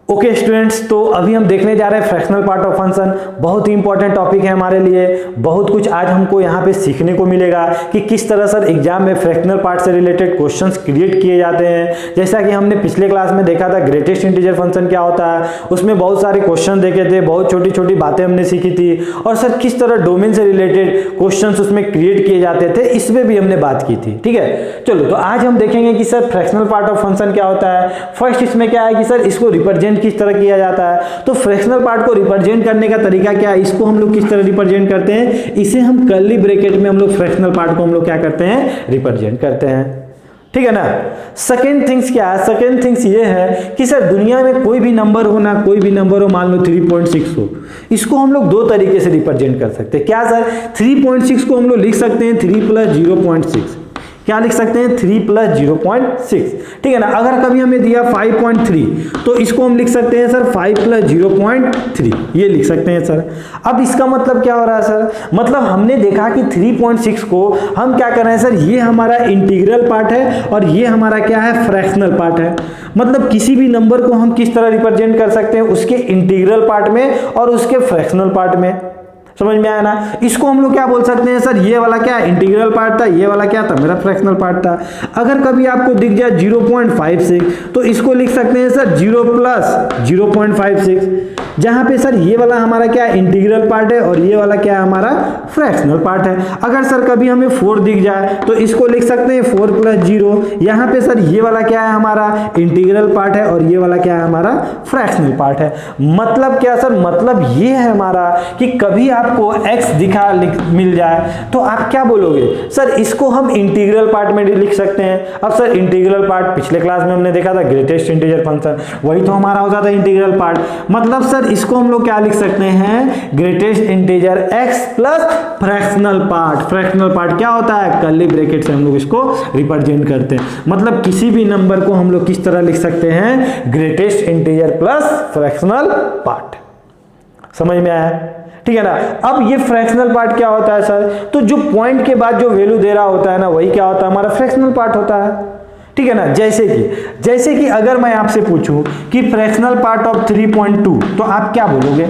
Okay students, तो अभी हम देखने जा रहे हैं फ्रैक्शनल पार्ट ऑफ फंक्शन। बहुत ही इंपॉर्टेंट टॉपिक है हमारे लिए। बहुत कुछ आज हमको यहाँ पे सीखने को मिलेगा कि किस तरह सर एग्जाम में फ्रैक्शनल पार्ट से रिलेटेड क्वेश्चंस क्रिएट किए जाते हैं। जैसा कि हमने पिछले क्लास में देखा था ग्रेटेस्ट इंटीजर फंक्शन क्या होता है, उसमें बहुत सारे क्वेश्चन देखे थे, बहुत छोटी छोटी बातें हमने सीखी थी। और सर किस तरह डोमेन से रिलेटेड क्वेश्चन उसमें क्रिएट किए जाते थे, इसमें भी हमने बात की थी। ठीक है, चलो तो आज हम देखेंगे कि sir fractional part of function क्या होता है। फर्स्ट इसमें क्या है कि सर इसको रिप्रेजेंट किस तरह किया जाता है। तो फ्रैक्शनल पार्ट को रिप्रेजेंट करने का तरीका क्या है, इसको हम लोग किस तरह रिप्रेजेंट करते हैं, इसे हम कर्ली ब्रैकेट में हम लोग फ्रैक्शनल पार्ट को हम लोग क्या करते हैं, रिप्रेजेंट करते हैं। ठीक है ना। सेकेंड थिंग्स क्या है, सेकेंड थिंग्स ये है कि सर दुनिया में कोई भी नंबर हो ना, कोई भी नंबर हो, मान लो 3.6 हो, इसको हम लोग दो तरीके से रिप्रेजेंट कर सकते हैं। क्या सर, 3.6 को हम लोग लिख सकते हैं 3 + 0.6। क्या लिख सकते हैं, 3 + 0.6। ठीक है ना। अगर कभी हमें दिया 5.3 तो इसको हम लिख सकते हैं सर 5 + 0.3, ये लिख सकते हैं सर। अब इसका मतलब क्या हो रहा है सर, मतलब हमने देखा कि 3.6 को हम क्या कर रहे हैं सर, ये हमारा इंटीग्रल पार्ट है और ये हमारा क्या है, फ्रैक्शनल पार्ट है। मतलब किसी भी नंबर को हम किस तरह रिप्रेजेंट कर सकते हैं, उसके इंटीग्रल पार्ट में और उसके फ्रैक्शनल पार्ट में। समझ में आया ना। इसको हम लोग क्या बोल सकते हैं सर, ये वाला क्या इंटीग्रल पार्ट था, ये वाला क्या था, मेरा फ्रैक्शनल पार्ट था। अगर कभी आपको दिख जाए 0.56 तो इसको लिख सकते हैं सर 0 + 0.56, जहां पे सर ये वाला हमारा क्या इंटीग्रल पार्ट है और ये वाला क्या हमारा फ्रैक्शनल पार्ट है। अगर सर कभी हमें 4 दिख जाए तो इसको लिख सकते हैं 4 + 0, यहाँ पे सर ये वाला क्या है हमारा इंटीग्रल पार्ट है और ये वाला क्या है हमारा फ्रैक्शनल पार्ट है। मतलब क्या सर, मतलब ये है हमारा कि कभी आपको x दिखा मिल जाए तो आप क्या बोलोगे सर, इसको हम इंटीग्रल पार्ट में लिख सकते हैं। अब सर इंटीग्रल पार्ट पिछले क्लास में हमने देखा था ग्रेटेस्ट इंटीजर फंक्शन, वही तो हमारा होता था इंटीग्रल पार्ट। मतलब सर इसको हम लोग क्या लिख सकते हैं, greatest integer x + fractional part. Fractional part क्या होता है, कर्ली ब्रैकेट से हम लोग इसको रिप्रेजेंट करते हैं। मतलब किसी भी नंबर को हम लोग किस तरह लिख सकते हैं, ग्रेटेस्ट इंटीजर + फ्रैक्शनल पार्ट। समझ में आया, ठीक है ना। अब ये फ्रैक्शनल पार्ट क्या होता है सर, तो जो पॉइंट के बाद जो वैल्यू दे रहा होता है ना, वही क्या होता है, हमारा फ्रैक्शनल पार्ट होता है। ठीक है ना। जैसे कि अगर मैं आपसे पूछूं कि फ्रैक्शनल पार्ट ऑफ 3.2 तो आप क्या बोलोगे,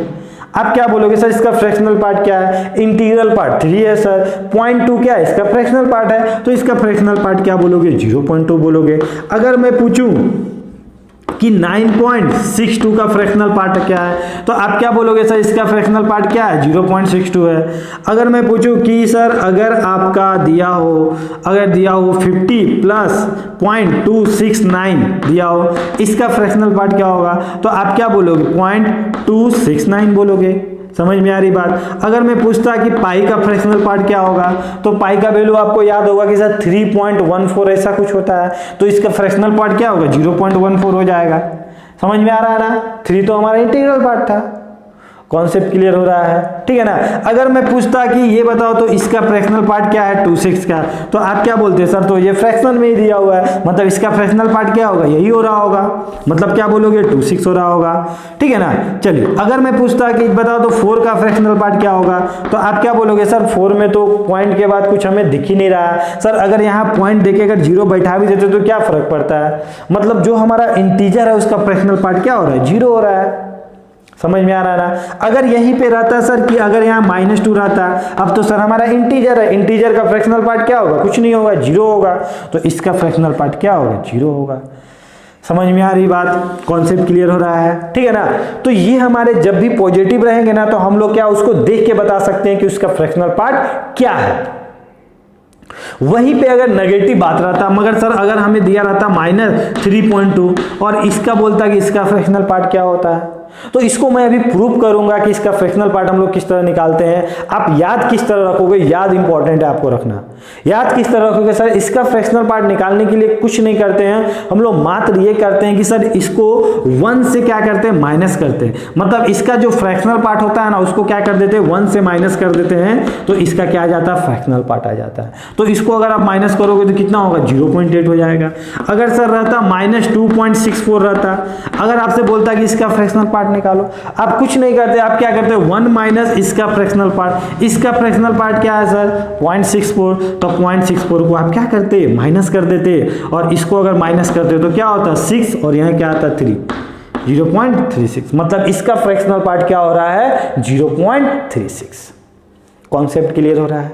आप क्या बोलोगे सर, इसका फ्रैक्शनल पार्ट क्या है, इंटीग्रल पार्ट 3 है सर, 0.2 क्या है, इसका फ्रैक्शनल पार्ट है, तो इसका फ्रैक्शनल पार्ट क्या बोलोगे, 0.2 बोलोगे। अगर मैं पूछूं कि 9.62 का फ्रैक्शनल पार्ट क्या है, तो आप क्या बोलोगे सर, इसका फ्रैक्शनल पार्ट क्या है, 0.62 है। अगर मैं पूछूं कि सर अगर आपका दिया हो 50 + 0.269 दिया हो, इसका फ्रैक्शनल पार्ट क्या होगा, तो आप क्या बोलोगे, 0.269 बोलोगे। समझ में आ रही बात। अगर मैं पूछता कि पाई का फ्रैक्शनल पार्ट क्या होगा, तो पाई का वैल्यू आपको याद होगा कि सर 3.14 ऐसा कुछ होता है, तो इसका फ्रैक्शनल पार्ट क्या होगा, 0.14 हो जाएगा। समझ में आ रहा है ना। 3 तो हमारा इंटीग्रल पार्ट था। कॉन्सेप्ट क्लियर हो रहा है, ठीक है ना। अगर मैं पूछता कि ये बताओ तो इसका फ्रैक्शनल पार्ट क्या है, 26 का, तो आप क्या बोलते हैं सर, तो ये फ्रैक्शनल में ही दिया हुआ है, मतलब इसका फ्रैक्शनल पार्ट क्या होगा, यही हो रहा होगा। मतलब क्या बोलोगे, 26 हो रहा होगा। ठीक है ना। चलिए अगर मैं पूछता कि बताओ तो 4 का फ्रैक्शनल पार्ट क्या होगा, तो आप क्या बोलोगे सर, 4 में तो पॉइंट के बाद कुछ हमें दिख ही नहीं रहा है सर। अगर यहाँ पॉइंट देके अगर 0 बैठा भी देते तो क्या फर्क पड़ता है, मतलब जो हमारा इंटीजर है उसका फ्रैक्शनल पार्ट क्या हो रहा है, 0 हो रहा है। समझ में आ रहा है ना। अगर यहीं पे रहता सर कि अगर यहाँ -2 रहता, अब तो सर हमारा इंटीजर है, इंटीजर का फ्रैक्शनल पार्ट क्या होगा, कुछ नहीं होगा, 0 होगा, तो इसका फ्रैक्शनल पार्ट क्या होगा, 0 होगा। समझ में आ रही बात, कॉन्सेप्ट क्लियर हो रहा है, ठीक है ना। तो ये हमारे जब भी पॉजिटिव रहेंगे ना, तो हम लोग क्या उसको देख के बता सकते हैं कि उसका फ्रैक्शनल पार्ट क्या है। वहीं पे अगर नेगेटिव बात रहता, मगर सर अगर हमें दिया रहता -3.2 और इसका बोलता कि इसका फ्रैक्शनल पार्ट क्या होता है, तो इसको मैं अभी प्रूव करूंगा कि इसका फ्रैक्शनल पार्ट हम लोग किस तरह निकालते हैं। आप याद किस तरह रखोगे, याद इंपॉर्टेंट है आपको रखना। याद किस तरह रखोगे सर, इसका फ्रैक्शनल पार्ट निकालने के लिए कुछ नहीं करते हैं हम लोग, मात्र ये करते हैं कि सर इसको 1 से क्या करते हैं, माइनस करते हैं। मतलब इसका जो फ्रैक्शनल पार्ट होता है ना, उसको क्या कर देते हैं, 1 से माइनस कर देते हैं, तो इसका क्या आ जाता है, फ्रैक्शनल पार्ट आ जाता है। तो इसको अगर आप माइनस करोगे तो कितना होगा, 0.8 हो जाएगा। अगर सर रहता -2.64 रहता, अगर आपसे बोलता कि इसका फ्रैक्शनल पार्ट निकालो, आप कुछ नहीं करते, आप क्या करते, 1 माइनस इसका फ्रैक्शनल पार्ट। इसका फ्रैक्शनल पार्ट क्या है सर, 0.64, तो 0.64 को आप क्या करते, माइनस कर देते, और इसको अगर माइनस करते तो क्या होता, 6 और यहाँ क्या आता, 3। 0.36, मतलब इसका फ्रैक्शनल पार्ट क्या हो रहा है 0.36। कॉन्सेप्ट क्लियर हो रहा है,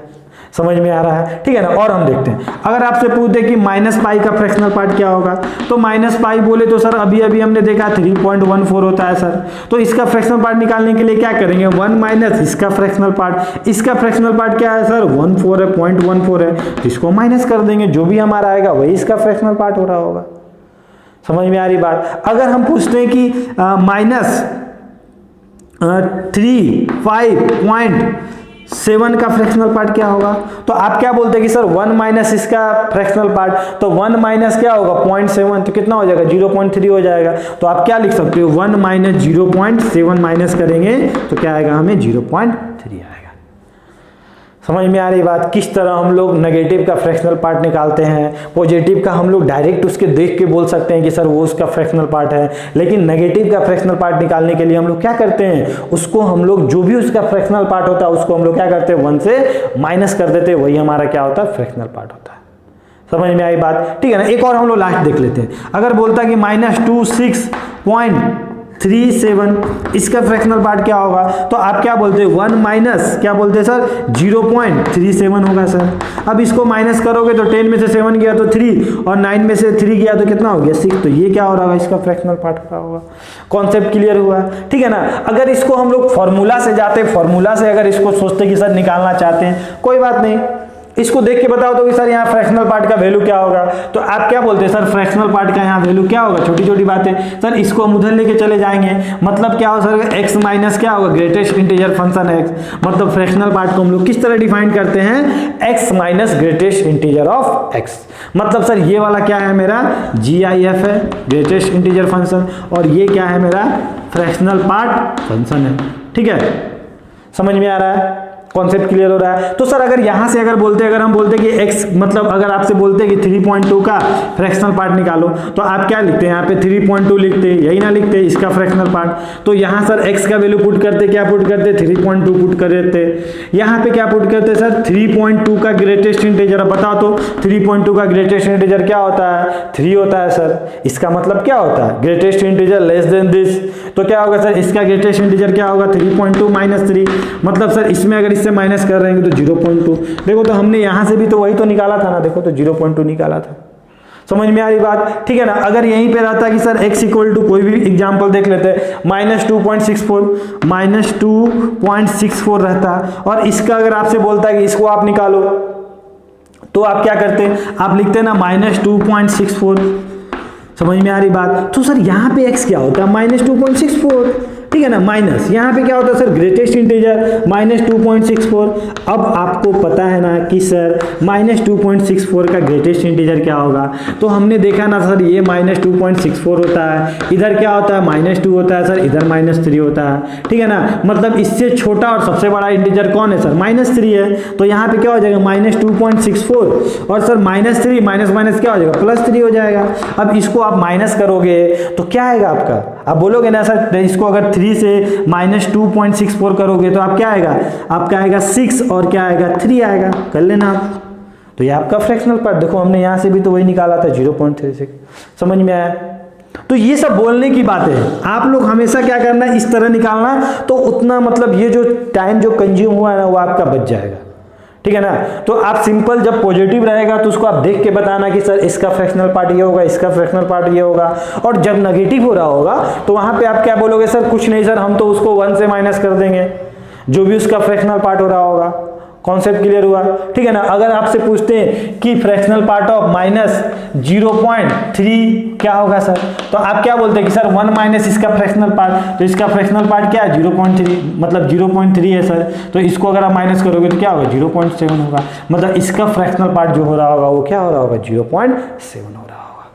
समझ में आ रहा है, ठीक है ना। और हम देखते हैं, अगर आपसे पूछते कि माइनस पाई का फ्रैक्शनल पार्ट क्या होगा, तो माइनस पाई बोले तो सर अभी अभी हमने देखा 3.14 होता है सर। तो इसका फ्रैक्शनल पार्ट निकालने के लिए क्या करेंगे, 1 माइनस इसका फ्रैक्शनल पार्ट, इसका फ्रैक्शनल पार्ट क्या है सर 14 है, 0.14 है, तो इसको माइनस कर देंगे, जो भी हमारा आएगा वही इसका फ्रैक्शनल पार्ट हो रहा होगा। समझ में आ रही बात। अगर हम पूछते हैं कि माइनस 3.5.7 का फ्रैक्शनल पार्ट क्या होगा, तो आप क्या बोलते हैं कि सर 1 माइनस इसका फ्रैक्शनल पार्ट, तो 1 माइनस क्या होगा 0.7, तो कितना हो जाएगा 0.3 हो जाएगा। तो आप क्या लिख सकते हो 1 माइनस 0.7 माइनस करेंगे तो क्या आएगा हमें 0.3 आएगा। समझ में आ रही बात, किस तरह हम लोग नेगेटिव का फ्रैक्शनल पार्ट निकालते हैं। पॉजिटिव का हम लोग डायरेक्ट उसके देख के बोल सकते हैं कि सर वो उसका फ्रैक्शनल पार्ट है, लेकिन नेगेटिव का फ्रैक्शनल पार्ट निकालने के लिए हम लोग क्या करते हैं, उसको हम लोग जो भी उसका फ्रैक्शनल पार्ट होता है उसको हम लोग क्या करते हैं 1 से माइनस कर देते हैं, वही हमारा क्या होता है फ्रैक्शनल पार्ट होता है। समझ में आई बात, ठीक है ना। एक और हम लोग लास्ट देख लेते हैं, अगर बोलता है कि -26.37 इसका फ्रैक्शनल पार्ट क्या होगा, तो आप क्या बोलते हैं 1 माइनस क्या बोलते हैं सर 0.37 होगा सर। अब इसको माइनस करोगे तो 10 में से 7 गया तो 3 और 9 में से 3 गया तो कितना हो गया 6, तो ये क्या हो रहा होगा इसका फ्रैक्शनल पार्ट क्या होगा। कॉन्सेप्ट क्लियर हुआ, ठीक है ना। अगर इसको हम लोग फॉर्मूला से जाते, फॉर्मूला से अगर इसको सोचते कि सर निकालना चाहते हैं, कोई बात नहीं, इसको देख के बताओ तो कि सर यहाँ फ्रैक्शनल पार्ट का वैल्यू क्या होगा, तो आप क्या बोलते हैं सर फ्रैक्शनल पार्ट का यहाँ वैल्यू क्या होगा। छोटी छोटी बातें सर, इसको हम उधर लेके चले जाएंगे, मतलब क्या होगा सर x माइनस क्या होगा ग्रेटेस्ट इंटीजर फंक्शन x, मतलब फ्रैक्शनल पार्ट को हम लोग किस तरह डिफाइन करते हैं x minus greatest integer of x, मतलब सर ये वाला क्या है मेरा GIF है ग्रेटेस्ट इंटीजर फंक्शन, और ये क्या है मेरा फ्रैक्शनल पार्ट फंक्शन है, ठीक है। समझ में आ रहा है, कॉन्सेप्ट क्लियर हो रहा है। तो सर अगर यहां से अगर हम बोलते कि x, मतलब अगर आपसे बोलते कि 3.2 का फ्रैक्शनल पार्ट निकालो, तो आप क्या लिखते हैं यहाँ पे 3.2 लिखते, यही ना लिखते इसका फ्रैक्शनल पार्ट। तो यहाँ सर x का वैल्यू पुट करते, क्या पुट करते 3.2 पुट कर देते, यहाँ पे क्या पुट करते सर 3.2 का ग्रेटेस्ट इंटीजर। अब बताओ तो 3.2 का ग्रेटेस्ट इंटीजर क्या होता है 3 होता है सर, इसका मतलब क्या होता है greatest integer less than this, तो क्या होगा सर इसका ग्रेटेस्ट इंटीजर क्या होगा 3.2 माइनस 3, मतलब सर इसमें अगर से माइनस कर रहे हैं तो 0.2। देखो तो हमने यहां से भी तो वही तो निकाला था ना, देखो तो 0.2 निकाला था। समझ में आ रही बात, ठीक है ना। अगर यहीं पे रहता कि सर x इक्वल टू, कोई भी एग्जांपल देख लेते हैं -2.64 रहता, और इसका अगर आपसे बोलता है कि इसको आप निकालो, तो आप क्या करते हैं आप लिखते हैं ना -2.64। समझ में आ रही बात। तो सर यहाँ पे x क्या होता है -2.64, ठीक है ना, माइनस यहाँ पे क्या होता है सर ग्रेटेस्ट इंटीजर -2.64। अब आपको पता है ना कि सर -2.64 का ग्रेटेस्ट इंटीजर क्या होगा, तो हमने देखा ना सर ये -2.64 होता है, इधर क्या होता है -2 होता है सर, इधर -3 होता है, ठीक है ना। मतलब इससे छोटा और सबसे बड़ा इंटीजर कौन है सर -3 है, तो यहाँ पे क्या हो जाएगा -2.64 और सर -3 माइनस क्या हो जाएगा +3 हो जाएगा। अब इसको आप माइनस करोगे तो क्या आएगा आपका, आप बोलोगे ना सर इसको अगर 3 से -2.64 करोगे तो आप क्या आएगा, आपका आएगा 6 और क्या आएगा 3 आएगा, कर लेना आप। तो ये आपका फ्रैक्शनल पार्ट, देखो हमने यहां से भी तो वही निकाला था 0.36। समझ में आया। तो ये सब बोलने की बातें हैं, आप लोग हमेशा क्या करना इस तरह निकालना, तो उतना मतलब ये जो टाइम जो कंज्यूम हुआ है ना वो आपका बच जाएगा, ठीक है ना। तो आप सिंपल जब पॉजिटिव रहेगा तो उसको आप देख के बताना कि सर इसका फ्रैक्शनल पार्ट ये होगा, इसका फ्रैक्शनल पार्ट ये होगा, और जब नेगेटिव हो रहा होगा तो वहां पे आप क्या बोलोगे सर कुछ नहीं सर, हम तो उसको 1 से माइनस कर देंगे जो भी उसका फ्रैक्शनल पार्ट हो रहा होगा। कॉन्सेप्ट क्लियर हुआ, ठीक है ना। अगर आपसे पूछते हैं कि फ्रैक्शनल पार्ट ऑफ -0.3 क्या होगा सर, तो आप क्या बोलते हैं कि सर 1 माइनस इसका फ्रैक्शनल पार्ट, तो इसका फ्रैक्शनल पार्ट क्या है 0.3, मतलब 0.3 है सर, तो इसको अगर आप माइनस करोगे तो क्या होगा 0.7 होगा, मतलब इसका फ्रैक्शनल पार्ट जो हो रहा होगा वो क्या हो रहा होगा 0.7 हो रहा होगा।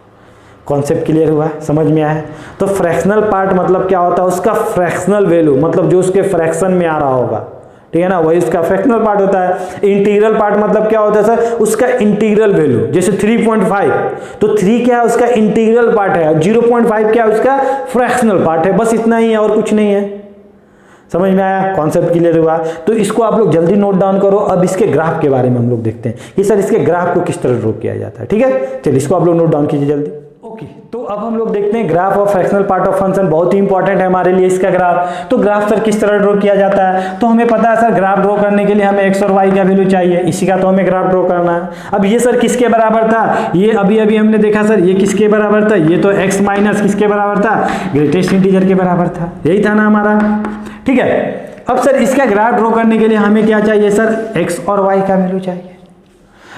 कॉन्सेप्ट क्लियर हुआ, समझ में आया। तो फ्रैक्शनल पार्ट मतलब क्या होता है, उसका फ्रैक्शनल वैल्यू, मतलब जो उसके फ्रैक्शन में आ रहा होगा, ठीक है ना, वही उसका फ्रैक्शनल पार्ट होता है। इंटीग्रल पार्ट मतलब क्या होता है सर, उसका इंटीग्रल वैल्यू, जैसे 3.5 तो 3 क्या है उसका इंटीग्रल पार्ट है, 0.5 क्या है उसका फ्रैक्शनल पार्ट है, बस इतना ही है और कुछ नहीं है। समझ में आया, कॉन्सेप्ट क्लियर हुआ। तो इसको आप लोग जल्दी नोट डाउन करो। अब इसके ग्राफ के बारे में हम लोग देखते हैं कि सर इसके ग्राफ को किस तरह ड्रॉ किया जाता है, ठीक है। चलिए इसको आप लोग नोट डाउन कीजिए जल्दी। ओके तो अब हम लोग देखते हैं graph of fractional part of function, बहुत ही इंपॉर्टेंट है हमारे लिए इसका ग्राफ। तो ग्राफ सर किस तरह ड्रॉ किया जाता है, तो हमें पता है सर ग्राफ ड्रॉ करने के लिए हमें एक्स और वाई का वैल्यू चाहिए, इसी का तो हमें ग्राफ ड्रॉ करना है। अब ये सर किसके बराबर था, ये अभी अभी हमने देखा सर ये किसके बराबर था, ये तो एक्स माइनस किसके बराबर था, ग्रेटेस्ट इंटीजर के बराबर था, यही था ना हमारा। ठीक है, अब सर इसका ग्राफ ड्रॉ करने के लिए हमें क्या चाहिए सर, एक्स और वाई का वैल्यू चाहिए।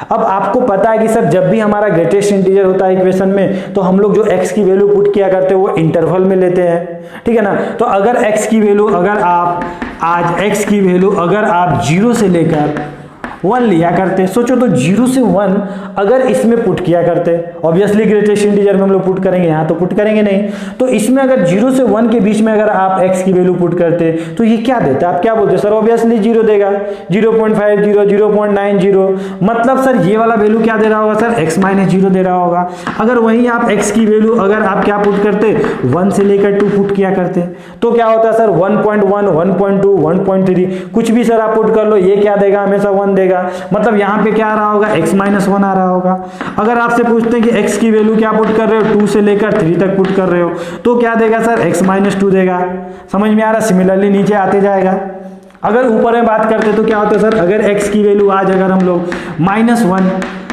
अब आपको पता है कि सर जब भी हमारा ग्रेटेस्ट इंटीजर होता है इक्वेशन में, तो हम लोग जो x की वैल्यू पुट किया करते हैं वो इंटरवल में लेते हैं, ठीक है ना। तो अगर x की वैल्यू अगर आप आज x की वैल्यू अगर आप 0 से लेकर 1 लिया करते, सोचो तो 0 से 1 अगर इसमें पुट किया करते, ऑब्वियसली ग्रेटेस्ट इंटीजर में हम लोग पुट करेंगे, यहाँ तो पुट करेंगे नहीं, तो इसमें अगर 0 से 1 के बीच में अगर आप x की वैल्यू पुट करते तो ये क्या देता है, आप क्या बोलते सर, ऑब्वियसली 0 देगा, 0.50 0.90, मतलब सर ये वाला वैल्यू क्या दे रहा होगा सर, x माइनस 0 दे रहा होगा। अगर वहीं आप x की वैल्यू अगर आप क्या पुट करते, 1 से लेकर 2 पुट किया करते, तो क्या होता है सर 1.1 1.2 1.3 कुछ भी सर आप पुट कर लो, ये क्या देगा, हमेशा 1 देगा, मतलब यहां पे क्या आ रहा होगा, x माइनस 1 आ रहा होगा। अगर आपसे पूछते हैं कि x की वैल्यू क्या पुट कर रहे हो, 2 से लेकर 3 तक पुट कर रहे हो, तो क्या देगा सर, x माइनस 2 देगा। समझ में आ रहा, सिमिलरली नीचे आते जाएगा। अगर ऊपर में बात करते तो क्या होता है सर, अगर x की वैल्यू आज अगर हम लोग -1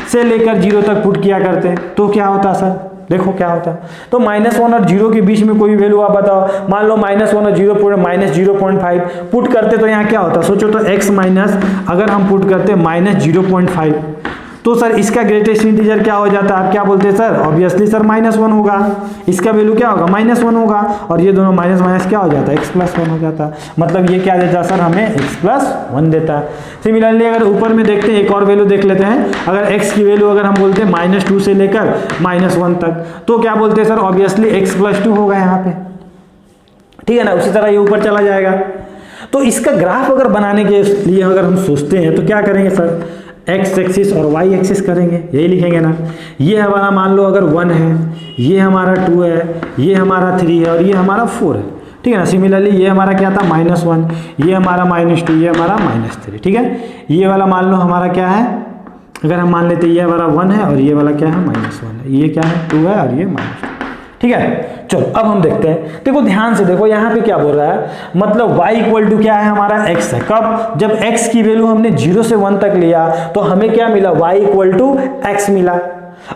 से लेकर 0 तक पुट किया करते तो क्या होता सर, देखो क्या होता है, तो -1 और 0 के बीच में कोई वैल्यू आप बताओ, मान लो -1 और 0.5 पुट करते तो यहाँ क्या होता, सोचो तो x माइनस अगर हम पुट करते -0.5, तो सर इसका ग्रेटेस्ट इंटीजर क्या हो जाता है, आप क्या बोलते हैं सर, ऑब्वियसली सर -1 होगा, इसका वैल्यू क्या होगा, -1 होगा, और ये दोनों माइनस माइनस क्या हो जाता है, x+1 हो जाता है, मतलब ये क्या देता है सर, हमें x+1 देता है। सिमिलरली अगर ऊपर में देखते हैं एक और वैल्यू देख लेते हैं, अगर x की वैल्यू अगर हम बोलते हैं -2 से लेकर -1 तक, तो क्या बोलते हैं सर, ऑब्वियसली x+2 होगा यहाँ पे, ठीक है ना। उसी तरह ये ऊपर चला जाएगा। तो इसका ग्राफ अगर बनाने के लिए अगर हम सोचते हैं तो क्या करेंगे सर, एक्स एक्सिस और वाई एक्सिस करेंगे, यही लिखेंगे ना। ये हमारा मान लो अगर 1 है, ये हमारा 2 है, ये हमारा 3 है और ये हमारा 4 है, ठीक है ना। सिमिलरली ये हमारा क्या था, -1, ये हमारा -2, ये हमारा -3, ठीक है। ये वाला मान लो हमारा क्या है, अगर हम मान लेते ये हमारा 1 है और ये वाला क्या है, -1 है, ये क्या है 2 है और ये -2, ठीक है। चलो अब हम देखते हैं, देखो ध्यान से देखो यहाँ पे क्या बोल रहा है, मतलब y इक्वल टू क्या है हमारा x है, कब, जब x की वैल्यू हमने 0 से 1 तक लिया तो हमें क्या मिला, y इक्वल टू x मिला।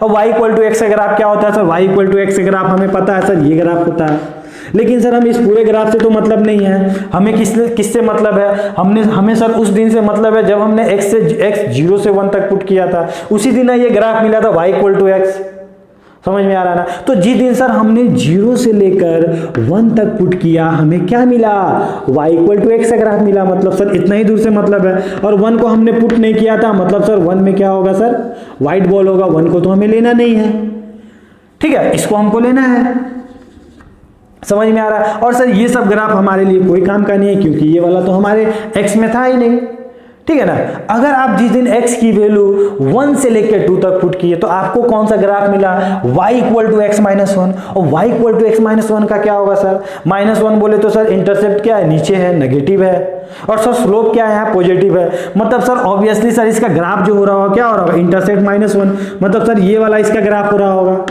अब y equal to x graph क्या होता है sir, y equal to x graph हमें पता है सर ये ग्राफ होता है, लेकिन सर हम इस पूरे ग्राफ से तो मतलब नहीं है, हमें किससे मतलब है, हमें सर उस दिन से मतलब है जब हमने x 0 से 1 तक पुट किया था, उसी दिन ये ग्राफ मिला था y इक्वल टू x। समझ में आ रहा है ना। तो जिस दिन सर हमने 0 से लेकर 1 तक पुट किया हमें क्या मिला, y equal to x graph मिला, मतलब सर इतना ही दूर से मतलब है। और 1 को हमने पुट नहीं किया था, मतलब सर 1 में क्या होगा सर, व्हाइट बॉल होगा, 1 को तो हमें लेना नहीं है, ठीक है, इसको हमको लेना है। समझ में आ रहा है। और सर ये सब ग्राफ हमारे लिए कोई काम का नहीं है, क्योंकि ये वाला तो हमारे x में था ही नहीं, ठीक है ना। अगर आप जिस दिन x की वैल्यू 1 से लेकर 2 तक पुट किए तो आपको कौन सा ग्राफ मिला, y equal to x minus 1, और y equal to x minus 1 का क्या होगा सर, -1 बोले तो सर इंटरसेप्ट क्या है, नीचे है, नेगेटिव है, और सर स्लोप क्या है यहाँ, पॉजिटिव है, मतलब सर ऑब्वियसली सर इसका ग्राफ जो हो रहा होगा क्या हो रहा होगा, इंटरसेप्ट -1, मतलब सर ये वाला इसका ग्राफ हो रहा होगा,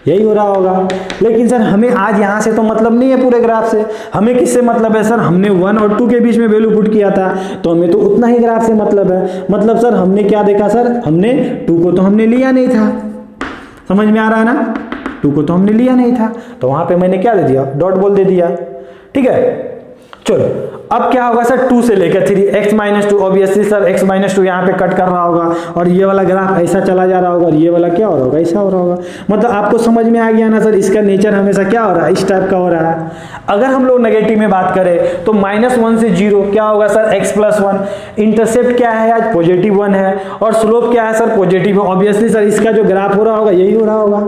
यही हो रहा होगा। लेकिन सर हमें आज यहाँ से तो मतलब नहीं है पूरे ग्राफ से, हमें किससे मतलब है सर, हमने 1 और 2 के बीच में वैल्यू पुट किया था तो हमें तो उतना ही ग्राफ से मतलब है। मतलब सर हमने क्या देखा सर, हमने 2 को तो हमने लिया नहीं था, समझ में आ रहा है ना, 2 को तो हमने लिया नहीं था, तो वहां पे मैंने क्या दे दिया, डॉट बोल दे दिया, ठीक है। चलो अब क्या होगा सर, 2 से लेकर 3 x minus 2, obviously sir x minus 2 यहाँ पे कट कर रहा होगा और ये वाला ग्राफ ऐसा चला जा रहा होगा और ये वाला क्या हो रहा होगा, ऐसा हो रहा होगा। मतलब आपको समझ में आ गया ना सर, इसका नेचर हमेशा क्या हो रहा है, इस टाइप का हो रहा है। अगर हम लोग नेगेटिव में बात करें तो -1 से 0 क्या होगा सर, x+1, इंटरसेप्ट क्या है आज, पॉजिटिव 1 है, और स्लोप क्या है सर, पॉजिटिव है, ऑब्वियसली सर इसका जो ग्राफ हो रहा होगा यही हो रहा होगा।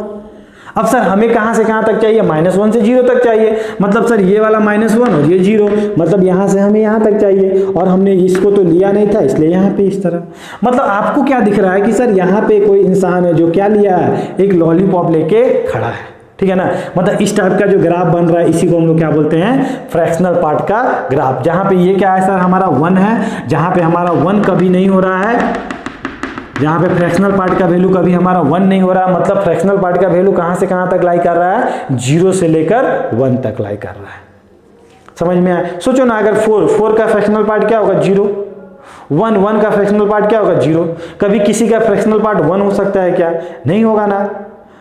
अब सर हमें कहां से कहां तक चाहिए, -1 से 0 तक चाहिए, मतलब सर ये वाला -1 और ये 0, मतलब यहां से हमें यहां तक चाहिए, और हमने इसको तो लिया नहीं था इसलिए यहां पे इस तरह। मतलब आपको क्या दिख रहा है कि सर यहां पे कोई इंसान है जो क्या लिया है, एक लॉलीपॉप लेके खड़ा है, ठीक है ना। मतलब इस टाइप का जो ग्राफ बन रहा है इसी को हम लोग क्या बोलते हैं, फ्रैक्शनल पार्ट का ग्राफ, जहां पे ये क्या है सर, हमारा 1 है, जहां पे हमारा 1 कभी नहीं हो रहा है, जहाँ पे फ्रैक्शनल पार्ट का वैल्यू कभी हमारा 1 नहीं हो रहा, मतलब फ्रैक्शनल पार्ट का वैल्यू कहाँ से कहाँ तक लाई कर रहा है, 0 से लेकर 1 तक लाई कर रहा है। समझ में आया? सोचो ना, अगर 4 का फ्रैक्शनल पार्ट क्या होगा, 0। 1 का फ्रैक्शनल पार्ट क्या होगा, 0। कभी किसी का फ्रैक्शनल पार्ट 1 हो सकता है क्या, नहीं होगा ना।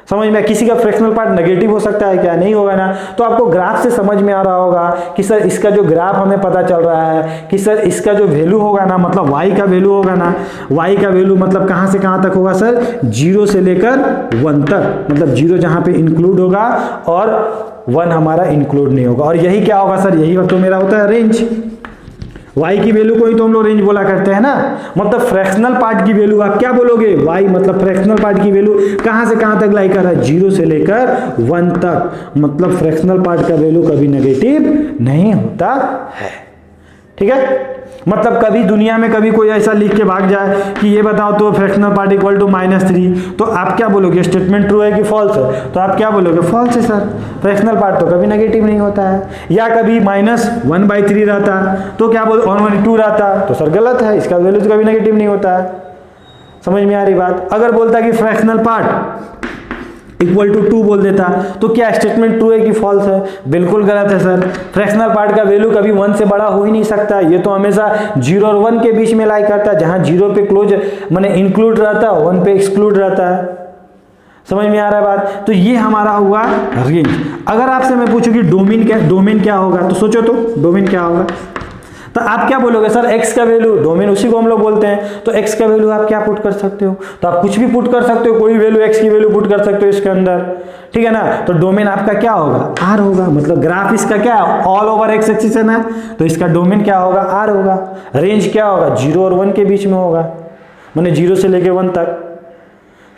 समझ में? किसी का फ्रैक्शनल पार्ट नेगेटिव हो सकता है क्या, नहीं होगा ना। तो आपको ग्राफ से समझ में आ रहा होगा कि सर इसका जो ग्राफ हमें पता चल रहा है कि सर इसका जो वैल्यू होगा ना, मतलब y का वैल्यू होगा ना, y का वैल्यू मतलब कहाँ से कहाँ तक होगा सर, 0 से लेकर 1 तक, मतलब 0 जहाँ पे इंक्लूड होगा और 1 हमारा इंक्लूड नहीं होगा। और यही क्या होगा सर, यही तो मेरा होता है रेंज। y की वैल्यू को ही तो हम लोग रेंज बोला करते हैं ना। मतलब फ्रैक्शनल पार्ट की वैल्यू आप क्या बोलोगे, y मतलब फ्रैक्शनल पार्ट की वैल्यू कहां से कहां तक लाई कर रहा है, 0 से लेकर 1 तक। मतलब फ्रैक्शनल पार्ट का वैल्यू कभी नेगेटिव नहीं होता है। ठीक है, मतलब कभी दुनिया में कभी कोई ऐसा लिख के भाग जाए कि ये बताओ तो फ्रैक्शनल पार्ट इक्वल टू -3, तो आप क्या बोलोगे, स्टेटमेंट ट्रू है कि फॉल्स है, तो आप क्या बोलोगे, फॉल्स है सर, फ्रैक्शनल पार्ट तो कभी नेगेटिव नहीं होता है। या कभी -1/3 रहता तो क्या बोल, 1/2 रहता तो सर गलत है, इसका वैल्यू तो कभी नेगेटिव नहीं होता है। समझ में आ रही बात? अगर बोलता कि फ्रैक्शनल पार्ट इक्वल टू 2 बोल देता तो क्या स्टेटमेंट ट्रू है कि फॉल्स है, बिल्कुल गलत है सर। फ्रैक्शनल पार्ट का वैल्यू कभी 1 से बड़ा हो ही नहीं सकता, ये तो हमेशा 0 और 1 के बीच में लाई करता है, जहां 0 पे क्लोज माने इंक्लूड रहता है, 1 पे एक्सक्लूड रहता है। समझ में आ रहा है बात? तो ये हमारा हुआ रेंज। अगर आपसे मैं पूछूं कि डोमेन क्या होगा, तो सोचो तो डोमेन क्या होगा, तो आप क्या बोलोगे सर, x का वैल्यू, डोमेन उसी को हम लोग बोलते हैं, तो x का वैल्यू आप क्या पुट कर सकते हो, तो आप कुछ भी पुट कर सकते हो, कोई वैल्यू x की वैल्यू पुट कर सकते हो इसके अंदर। ठीक है ना, तो डोमेन आपका क्या होगा, r होगा। मतलब ग्राफ इसका क्या है, ऑल ओवर x एक्सिस है ना, तो इसका डोमेन क्या होगा, r होगा। रेंज क्या होगा, 0 और 1 के बीच में होगा, माने 0 से लेके 1 तक।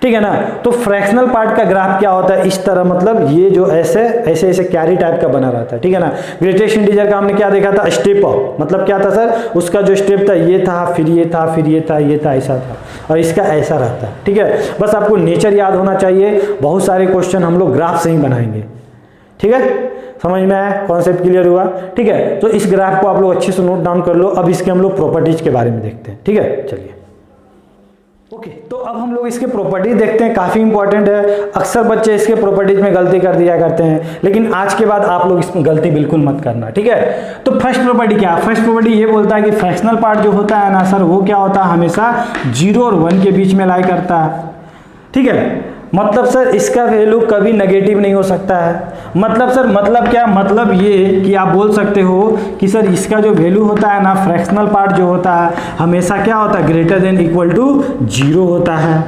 ठीक है ना, तो फ्रैक्शनल पार्ट का ग्राफ क्या होता है, इस तरह, मतलब ये जो ऐसे कैरी टाइप का बना रहता है। ठीक है ना, ग्रेटेस्ट इंटीजर का हमने क्या देखा था, स्टेप अप, मतलब क्या था सर, उसका जो स्टेप था ये था, फिर ये था, फिर ये था, ये था, ऐसा था, और इसका ऐसा रहता है। ठीक है, बस आपको नेचर याद होना चाहिए, बहुत सारे क्वेश्चन हम लोग ग्राफ से ही बनाएंगे। ठीक है, समझ में आया, कॉन्सेप्ट क्लियर हुआ। ठीक है, तो इस ग्राफ को आप लोग अच्छे से नोट डाउन कर लो। अब इसके हम लोग प्रॉपर्टीज के बारे में देखते हैं। ठीक है, चलिए ओके, तो अब हम लोग इसके प्रॉपर्टीज देखते हैं, काफी इंपॉर्टेंट है। अक्सर बच्चे इसके प्रॉपर्टीज में गलती कर दिया करते हैं, लेकिन आज के बाद आप लोग इसमें गलती बिल्कुल मत करना। ठीक है, तो फर्स्ट प्रॉपर्टी क्या है, फर्स्ट प्रॉपर्टी ये बोलता है कि फ्रैक्शनल पार्ट जो होता है ना सर, वो क्या होता है, हमेशा 0 और 1 के बीच में लाई करता है। ठीक है, मतलब सर इसका वैल्यू कभी नेगेटिव नहीं हो सकता है। मतलब सर, मतलब क्या, मतलब ये कि आप बोल सकते हो कि सर इसका जो वैल्यू होता है ना, फ्रैक्शनल पार्ट जो होता है हमेशा क्या होता है, ग्रेटर देन इक्वल टू 0 होता है।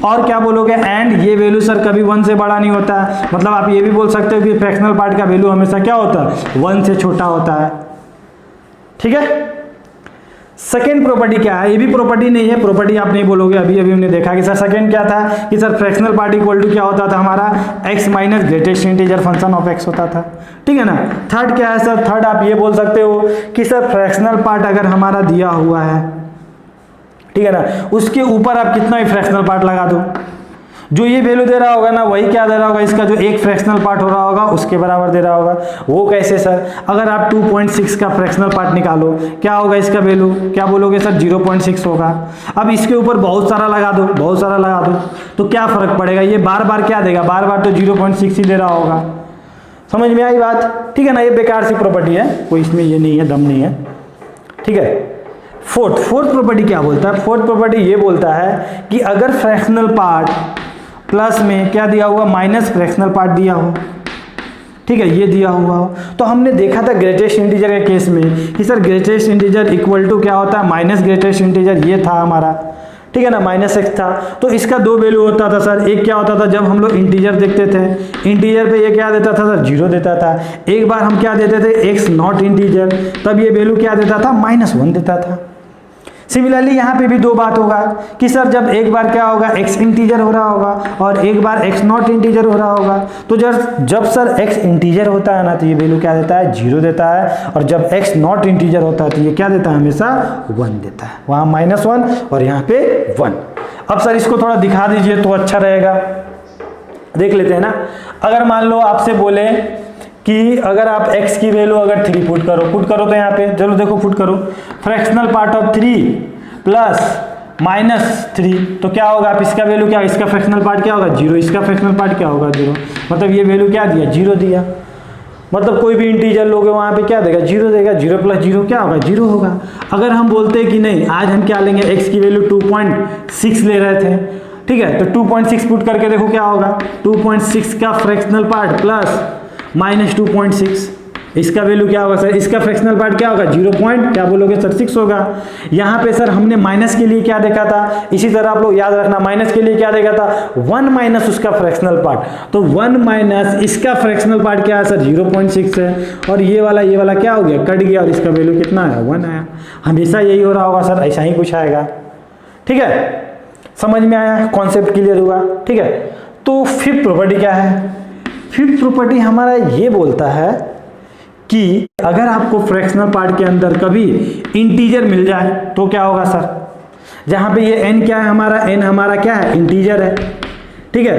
और क्या बोलोगे, एंड ये वैल्यू सर कभी 1 से बड़ा नहीं होता है। मतलब आप ये भी बोल सकते हो कि फ्रैक्शनल पार्ट का वैल्यू हमेशा क्या होता है, 1 से छोटा होता है। ठीक है, सेकेंड प्रॉपर्टी क्या है, ये भी प्रॉपर्टी नहीं है, प्रॉपर्टी आप नहीं बोलोगे, अभी हमने देखा कि सर सेकेंड क्या था कि sir fractional part equal to क्या होता था हमारा, x minus greatest integer function of x होता था। ठीक है ना, थर्ड क्या है सर, थर्ड आप ये बोल सकते हो कि सर फ्रैक्शनल पार्ट अगर हमारा दिया हुआ है, ठीक है ना, उसके ऊपर आप कितना ही फ्रैक्शनल पार्ट लगा दो, जो ये वैल्यू दे रहा होगा ना वही क्या दे रहा होगा, इसका जो एक फ्रैक्शनल पार्ट हो रहा होगा उसके बराबर दे रहा होगा। वो कैसे सर, अगर आप 2.6 का फ्रैक्शनल पार्ट निकालो, क्या होगा इसका वैल्यू, क्या बोलोगे सर, 0.6 होगा। अब इसके ऊपर बहुत सारा लगा दो, बहुत सारा लगा दो, तो क्या फर्क पड़ेगा, ये बार बार क्या देगा, बार बार तो 0.6 ही दे रहा होगा। समझ में आई बात? ठीक है ना, ये बेकार सी प्रॉपर्टी है, कोई इसमें ये नहीं है, दम नहीं है। ठीक है, फोर्थ प्रॉपर्टी क्या बोलता है, फोर्थ प्रॉपर्टी ये बोलता है कि अगर फ्रैक्शनल पार्ट प्लस में क्या दिया हुआ, माइनस फ्रैक्शनल पार्ट दिया हो, ठीक है, ये दिया हुआ हो, तो हमने देखा था ग्रेटेस्ट इंटीजर के केस में कि sir greatest integer equal to क्या होता है, माइनस ग्रेटेस्ट इंटीजर, ये था हमारा। ठीक है ना, -x था, तो इसका दो वैल्यू होता था सर। एक क्या होता था, जब हम लोग इंटीजर देखते थे, इंटीजर पे ये क्या देता था सर, 0 देता था। एक बार हम क्या देते थे, x नॉट इंटीजर, तब ये वैल्यू क्या देता था, -1 देता था। सिमिलरली यहाँ पे भी दो बात होगा कि सर जब एक बार क्या होगा, x इंटीजर हो रहा होगा और एक बार x नॉट इंटीजर हो रहा होगा, तो जब सर x इंटीजर होता है ना, तो ये वैल्यू क्या देता है, 0 देता है, और जब x नॉट इंटीजर होता है तो ये क्या देता है, हमेशा 1 देता है। वहाँ -1 और यहाँ पे 1। अब सर इसको थोड़ा दिखा दीजिए तो अच्छा रहेगा, देख लेते हैं ना। अगर मान लो आपसे बोले कि अगर आप x की वैल्यू अगर 3 पुट करो तो यहाँ पे चलो देखो पुट करो, फ्रैक्शनल पार्ट ऑफ 3 प्लस -3, तो क्या होगा, आप इसका वैल्यू क्या, इसका फ्रैक्शनल पार्ट क्या होगा 0, इसका फ्रैक्शनल पार्ट क्या होगा 0, मतलब ये वैल्यू क्या दिया 0 दिया। मतलब कोई भी इंटीजर लोगे वहाँ पे क्या देगा 0 देगा, 0 + 0 क्या होगा 0 होगा। अगर हम बोलते हैं कि नहीं आज हम क्या लेंगे, x की वैल्यू 2.6 ले रहे थे, ठीक है, तो 2.6 पुट करके देखो क्या होगा, 2.6 का फ्रैक्शनल पार्ट प्लस -2.6, इसका वैल्यू क्या होगा सर, इसका फ्रैक्शनल पार्ट क्या होगा 0. क्या बोलोगे सर 6 होगा। यहाँ पे सर हमने माइनस के लिए क्या देखा था, इसी तरह आप लोग याद रखना माइनस के लिए क्या देखा था 1 माइनस उसका फ्रैक्शनल पार्ट, तो 1 माइनस इसका फ्रैक्शनल पार्ट क्या है सर 0.6 है, और ये वाला क्या हो गया कट गया, और इसका वैल्यू कितना आया 1 आया। हमेशा यही हो रहा होगा सर, ऐसा ही कुछ आएगा। ठीक है, समझ में आया, कॉन्सेप्ट क्लियर हुआ। ठीक है, तो फिफ्थ प्रॉपर्टी क्या है, फिफ्थ प्रॉपर्टी हमारा ये बोलता है कि अगर आपको फ्रैक्शनल पार्ट के अंदर कभी इंटीजर मिल जाए तो क्या होगा सर, जहां पे ये n क्या है हमारा, n हमारा क्या है इंटीजर है। ठीक है,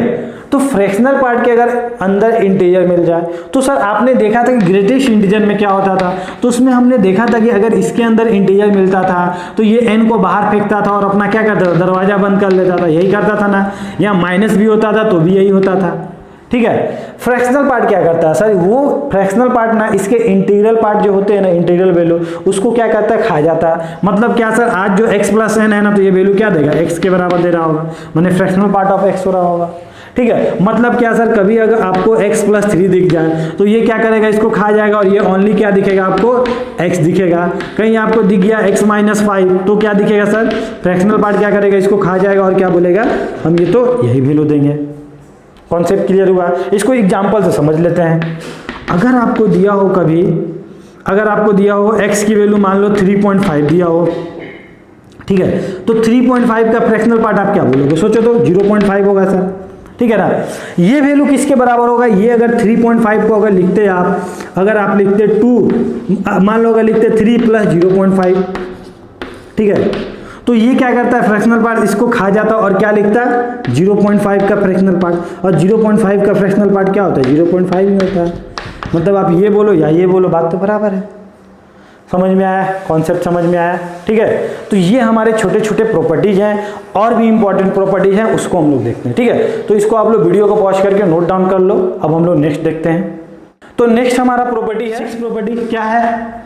तो फ्रैक्शनल पार्ट के अगर अंदर इंटीजर मिल जाए तो सर आपने देखा था कि ग्रेटेस्ट इंटीजर में क्या होता था, तो उसमें हमने देखा था कि अगर इसके अंदर इंटीजर मिलता था तो ये n को बाहर फेंकता था और अपना क्या करता था, दरवाजा बंद कर लेता था, यही करता था ना। या माइनस भी होता था तो भी यही होता था। ठीक है, फ्रैक्शनल पार्ट क्या करता है सर, वो फ्रैक्शनल पार्ट ना इसके इंटीग्रल पार्ट जो होते हैं ना, इंटीग्रल वैल्यू उसको क्या करता है, खा जाता है। मतलब क्या सर, आज जो x + n है ना, तो ये वैल्यू क्या देगा, x के बराबर दे रहा होगा, माने फ्रैक्शनल पार्ट ऑफ x हो रहा होगा। ठीक है, मतलब क्या सर, कभी अगर आपको x + 3 दिख जाए तो ये क्या करेगा, इसको खा जाएगा, और ये ओनली क्या दिखेगा आपको x दिखेगा। कहीं आपको दिख गया x - 5 तो क्या दिखेगा सर, फ्रैक्शनल पार्ट क्या करेगा, इसको खा जाएगा और क्या बोलेगा, हम ये तो यही वैल्यू देंगे। कॉन्सेप्ट क्लियर हुआ। इसको एग्जांपल से समझ लेते हैं। अगर आपको दिया हो कभी, अगर आपको दिया हो x की वैल्यू मान लो 3.5 दिया हो, ठीक है, तो 3.5 का फ्रैक्शनल पार्ट आप क्या बोलोगे, सोचो तो 0.5 होगा सर। ठीक है ना, ये वैल्यू किसके बराबर होगा, ये अगर 3.5 को अगर लिखते आप, अगर आप लिखते 2 मान लो, अगर लिखते 3 + 0.5, ठीक है, तो ये क्या करता है, फ्रैक्शनल पार्ट इसको खा जाता है और क्या लिखता है 0.5 का फ्रैक्शनल पार्ट, और 0.5 का फ्रैक्शनल पार्ट क्या होता है 0.5 ही होता है। मतलब आप ये बोलो या ये बोलो, बात तो बराबर है। समझ में आया, कॉन्सेप्ट समझ में आया। ठीक है, तो ये हमारे छोटे छोटे प्रॉपर्टीज हैं, और भी इंपॉर्टेंट प्रॉपर्टीज हैं, उसको हम लोग देखते हैं। ठीक है, तो इसको आप लोग वीडियो को पॉज करके नोट डाउन कर लो। अब हम लोग नेक्स्ट देखते हैं। तो नेक्स्ट हमारा प्रॉपर्टी है, सिक्स प्रॉपर्टी क्या है,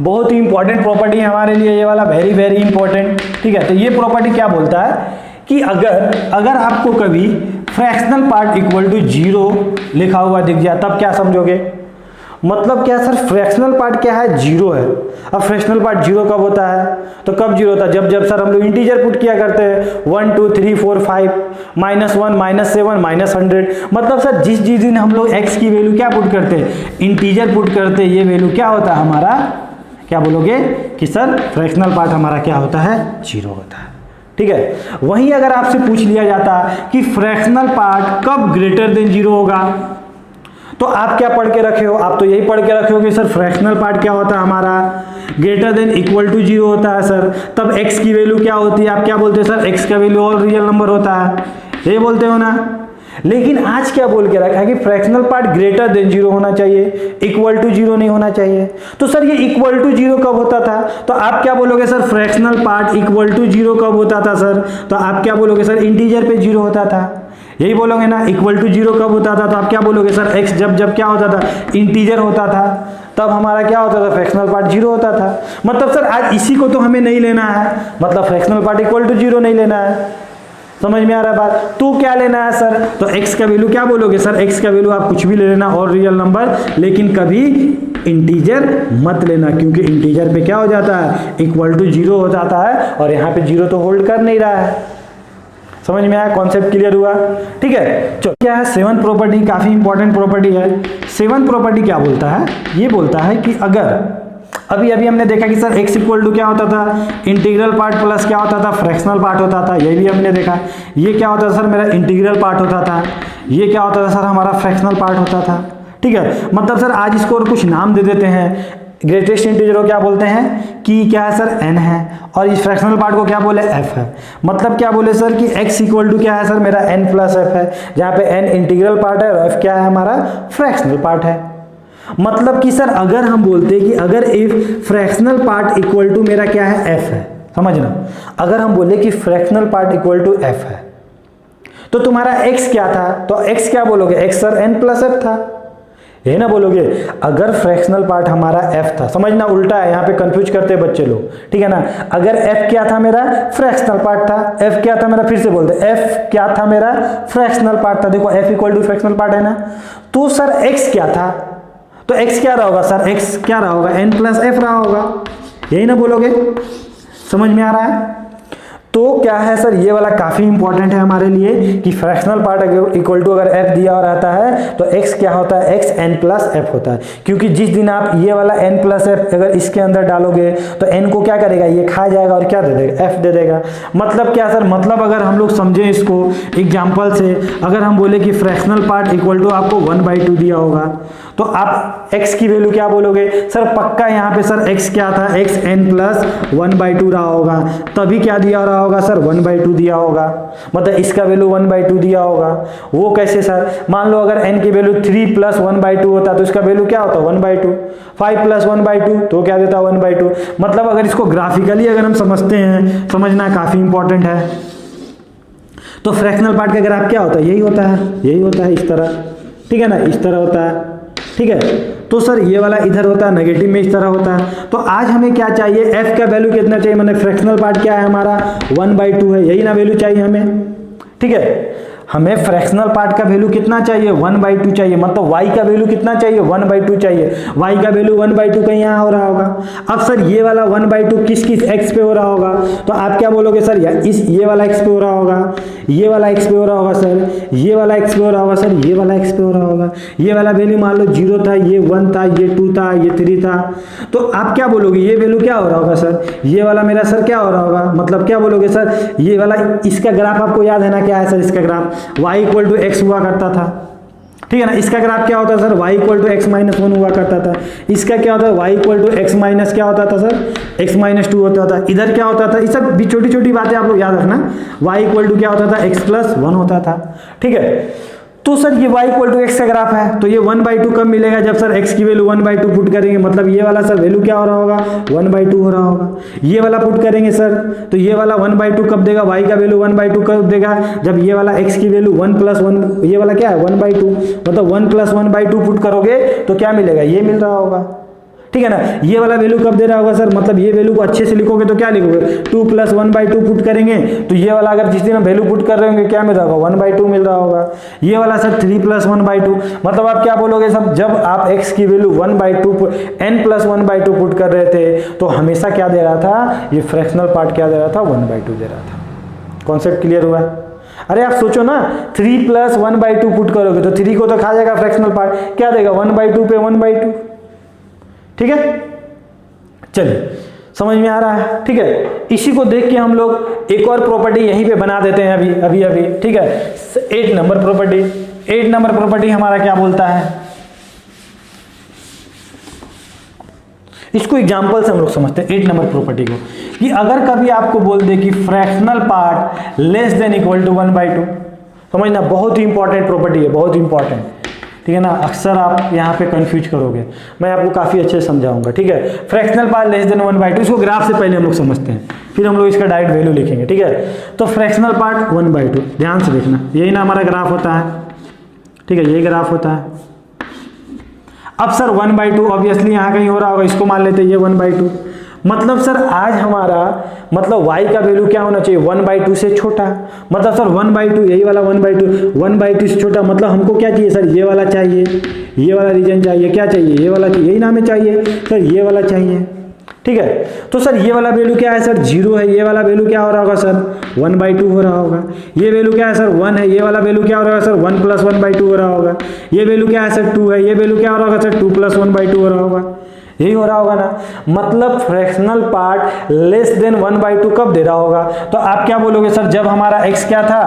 बहुत ही इंपॉर्टेंट प्रॉपर्टी है हमारे लिए ये वाला, वेरी वेरी इंपॉर्टेंट। ठीक है, तो ये प्रॉपर्टी क्या बोलता है कि अगर आपको कभी फ्रैक्शनल पार्ट = 0 लिखा हुआ दिख जाए तब क्या समझोगे, मतलब क्या सर, फ्रैक्शनल पार्ट क्या है 0 है। अब फ्रैक्शनल पार्ट 0 कब होता है, तो कब 0 होता है, जब सर हम लोग इंटीजर पुट किया करते हैं 1 2 3 4 5 -1 -7 -100। मतलब सर जिस दिन हम लोग x की वैल्यू क्या पुट करते हैं, इंटीजर पुट करते हैं, ये वैल्यू क्या होता है हमारा, क्या बोलोगे कि सर फ्रैक्शनल पार्ट हमारा क्या होता है 0 होता है। ठीक है, वहीं अगर आपसे पूछ लिया जाता कि फ्रैक्शनल पार्ट कब > 0 होगा, तो आप क्या पढ़ के रखे हो, आप तो यही पढ़ के रखे हो कि सर फ्रैक्शनल पार्ट क्या होता है हमारा > 0 होता है सर। तब x की वैल्यू क्या होती है, आप क्या बोलते हो सर, x का वैल्यू और रियल नंबर होता है, ये बोलते हो ना। लेकिन आज क्या बोल के रखा है कि फ्रैक्शनल पार्ट > 0 होना चाहिए, = 0 नहीं होना चाहिए। तो सर ये = 0 कब होता था, तो आप क्या बोलोगे सर, फ्रैक्शनल पार्ट = 0 कब होता था सर, तो आप क्या बोलोगे सर, इंटीजर पे 0 होता था, यही बोलोगे ना। = 0 कब होता था, तो आप क्या बोलोगे सर, x जब क्या होता था, इंटीजर होता था, तब हमारा क्या होता था, फ्रैक्शनल पार्ट 0 होता था। मतलब सर आज इसी को तो हमें नहीं लेना है, मतलब फ्रैक्शनल पार्ट = 0 नहीं लेना है। समझ में आ रहा है बात, तो क्या लेना है सर, तो x का वैल्यू क्या बोलोगे सर, x का वैल्यू आप कुछ भी ले लेना और रियल नंबर, लेकिन कभी इंटीजर मत लेना, क्योंकि इंटीजर पे क्या हो जाता है, = 0 हो जाता है, और यहाँ पे 0 तो होल्ड कर नहीं रहा है। समझ में आया, कॉन्सेप्ट क्लियर हुआ। ठीक है, चलो क्या है 7th प्रॉपर्टी, काफी इंपॉर्टेंट प्रॉपर्टी है। 7th प्रॉपर्टी क्या बोलता है, ये बोलता है कि अगर अभी हमने देखा कि सर x = क्या होता था, इंटीग्रल पार्ट प्लस क्या होता था, फ्रैक्शनल पार्ट होता था, ये भी हमने देखा। ये क्या होता था सर, मेरा इंटीग्रल पार्ट होता था, ये क्या होता था सर, हमारा फ्रैक्शनल पार्ट होता था। ठीक है, मतलब सर आज इसको और कुछ नाम दे देते हैं। ग्रेटेस्ट इंटीजर को क्या बोलते हैं कि क्या है सर, n है, और इस फ्रैक्शनल पार्ट को क्या बोले, f है। मतलब क्या बोले सर कि x = क्या है सर, मेरा n + f है, जहाँ पे n इंटीग्रल पार्ट है और f क्या है हमारा फ्रैक्शनल पार्ट है। मतलब कि सर अगर हम बोलते हैं कि अगर इफ फ्रैक्शनल पार्ट = मेरा क्या है, f है, समझना, अगर हम बोले कि fractional part equal to F है तो तुम्हारा x क्या था, तो x क्या बोलोगे, x sir n plus F था, यही ना बोलोगे। अगर फ्रैक्शनल पार्ट हमारा f था, समझना उल्टा है, यहाँ पे कंफ्यूज करते हैं बच्चे लोग, ठीक है ना। अगर f क्या था मेरा, फ्रैक्शनल पार्ट था, f क्या था मेरा, फिर से बोलते f क्या था मेरा, फ्रैक्शनल पार्ट था। देखो f equal to fractional part है ना, तो सर x क्या था, तो x क्या रहा होगा सर, x क्या रहा होगा, n प्लस एफ रहा होगा, यही ना बोलोगे। समझ में आ रहा है। तो क्या है सर, ये वाला काफी इंपॉर्टेंट है हमारे लिए कि फ्रैक्शनल पार्ट इक्वल टू अगर f दिया और रहता है तो x क्या होता है, x n प्लस एफ होता है। क्योंकि जिस दिन आप ये वाला n प्लस एफ अगर इसके अंदर डालोगे तो n को क्या करेगा, ये खा जाएगा और क्या दे देगा, f दे देगा। मतलब क्या सर, मतलब अगर हम लोग समझें इसको एग्जाम्पल से, अगर हम बोले कि फ्रैक्शनल पार्ट इक्वल टू आपको 1/2 दिया होगा तो आप x की वैल्यू क्या बोलोगे सर, पक्का यहाँ पे सर x क्या था, x n प्लस 1/2 रहा होगा, तभी क्या दिया रहा होगा सर, 1/2 दिया होगा, मतलब इसका वैल्यू 1/2 दिया होगा। वो कैसे सर, मान लो अगर n की वैल्यू 3 प्लस 1/2 होता तो इसका वैल्यू क्या होता, 1/2, 5 प्लस 1/2 तो क्या देता, 1/2। मतलब अगर इसको ग्राफिकली अगर हम समझते हैं, समझना काफी इंपॉर्टेंट है। तो फ्रैक्शनल पार्ट का ग्राफ क्या होता है, यही होता है, यही होता है, इस तरह, ठीक है ना, इस तरह होता है, ठीक है। तो सर ये वाला इधर होता है, नेगेटिव में इस तरह होता है। तो आज हमें क्या चाहिए, f का वैल्यू कितना चाहिए, मतलब फ्रैक्शनल पार्ट क्या है हमारा, 1/2 है, यही ना वैल्यू चाहिए हमें, ठीक है। हमें फ्रैक्शनल पार्ट का वैल्यू कितना चाहिए, 1/2 चाहिए, मतलब y का वैल्यू कितना चाहिए, 1/2 चाहिए। y का वैल्यू 1/2 कहीं यहाँ हो रहा होगा। अब सर ये वाला 1/2 किस किस x पे हो रहा होगा, तो आप क्या बोलोगे सर, ये वाला x पे हो रहा होगा, ये वाला x पे हो रहा होगा सर, ये वाला x पे हो रहा होगा सर, ये वाला x पे हो रहा होगा। ये वाला वैल्यू मान लो 0 था, ये 1 था, ये 2 था, ये 3 था, तो आप क्या बोलोगे, ये वैल्यू क्या हो रहा होगा सर, ये वाला मेरा सर क्या हो रहा होगा, मतलब क्या बोलोगे सर, ये वाला, इसका ग्राफ आपको याद है ना, क्या है सर इसका graph, y equal to X हुआ करता था, ठीक है ना। इसका ग्राफ क्या होता है sir, y equal to X minus 1 हुआ करता था। इसका क्या होता है, y equal to X minus क्या होता था सर, x माइनस 2 होता था। इधर क्या होता था, ये सब भी छोटी छोटी बातें आप लोग याद रखना। y इक्वल टू क्या होता था, x प्लस 1 होता था, ठीक है। तो सर ये y इक्वल टू एक्स का ग्राफ है, तो ये 1/2 कब मिलेगा, जब सर x की वैल्यू 1/2 पुट करेंगे, मतलब ये वाला सर वैल्यू क्या हो रहा होगा, 1/2 हो रहा होगा। ये वाला पुट करेंगे सर, तो ये वाला 1/2 कब देगा, y का वैल्यू 1/2 कब देगा, जब ये वाला x की वैल्यू 1 प्लस 1, ये वाला क्या है 1/2, मतलब 1 प्लस 1/2 पुट करोगे तो क्या मिलेगा, ये मिल रहा होगा, ठीक है ना। ये वाला वैल्यू कब दे रहा होगा सर, मतलब ये वैल्यू को अच्छे से लिखोगे तो क्या लिखोगे, 2 प्लस 1/2 पुट करेंगे, तो ये वाला अगर जिस दिन हम वैल्यू पुट कर रहे होंगे क्या मिल रहा होगा, 1/2 मिल रहा होगा। ये वाला सर 3 प्लस 1/2, मतलब आप क्या बोलोगे सब, जब आप x की वैल्यू 1/2 n प्लस 1/2 पुट कर रहे थे तो हमेशा क्या दे रहा था, ये फ्रैक्शनल पार्ट क्या दे रहा था, 1/2 दे रहा था। कॉन्सेप्ट क्लियर हुआ है। अरे आप सोचो ना, 3 प्लस 1/2 पुट करोगे तो 3 को तो खा जाएगा फ्रैक्शनल पार्ट, क्या देगा 1/2 पे 1/2, ठीक है। चलिए समझ में आ रहा है, ठीक है। इसी को देख के हम लोग एक और प्रॉपर्टी यहीं पे बना देते हैं अभी, ठीक है। 8 नंबर प्रॉपर्टी, 8 नंबर प्रॉपर्टी हमारा क्या बोलता है, इसको एग्जांपल से हम लोग समझते हैं 8 नंबर प्रॉपर्टी को, कि अगर कभी आपको बोल दे कि fractional part less than equal to 1/2, समझना बहुत ही इंपॉर्टेंट प्रॉपर्टी है, बहुत इंपॉर्टेंट, ठीक है ना। अक्सर आप यहाँ पे कंफ्यूज करोगे, मैं आपको काफ़ी अच्छे से समझाऊंगा, ठीक है। फ्रैक्शनल पार्ट लेस देन 1/2, इसको ग्राफ से पहले हम लोग समझते हैं, फिर हम लोग इसका डायरेक्ट वैल्यू लिखेंगे, ठीक है। तो फ्रैक्शनल पार्ट 1/2, ध्यान से देखना, यही ना हमारा ग्राफ होता है, ठीक है, यही ग्राफ होता है। अब सर 1/2 ऑब्वियसली यहाँ कहीं हो रहा होगा, इसको मान लेते हैं ये 1/2, मतलब सर आज हमारा मतलब y का वैल्यू क्या होना चाहिए, 1/2 से छोटा, मतलब सर 1/2, यही वाला 1/2 से छोटा, मतलब हमको क्या चाहिए सर, ये वाला चाहिए, ये वाला रीजन चाहिए, क्या चाहिए, ये वाला चाहिए, यही ना हमें चाहिए सर, ये वाला चाहिए, ठीक है। तो सर ये वाला वैल्यू क्या है सर, 0 है, ये वाला वैल्यू क्या हो रहा होगा सर, 1/2 हो रहा होगा। ये वैल्यू क्या है सर, 1 है, ये वाला वैल्यू क्या हो रहा होगा सर, 1 प्लस 1/2 हो रहा होगा। ये वैल्यू क्या है सर, 2 है, ये वैल्यू क्या हो रहा होगा सर, 2 प्लस 1/2 हो रहा होगा, यही हो रहा होगा ना। मतलब फ्रैक्शनल पार्ट लेस देन 1/2 कब दे रहा होगा, तो आप क्या बोलोगे सर, जब हमारा x क्या था,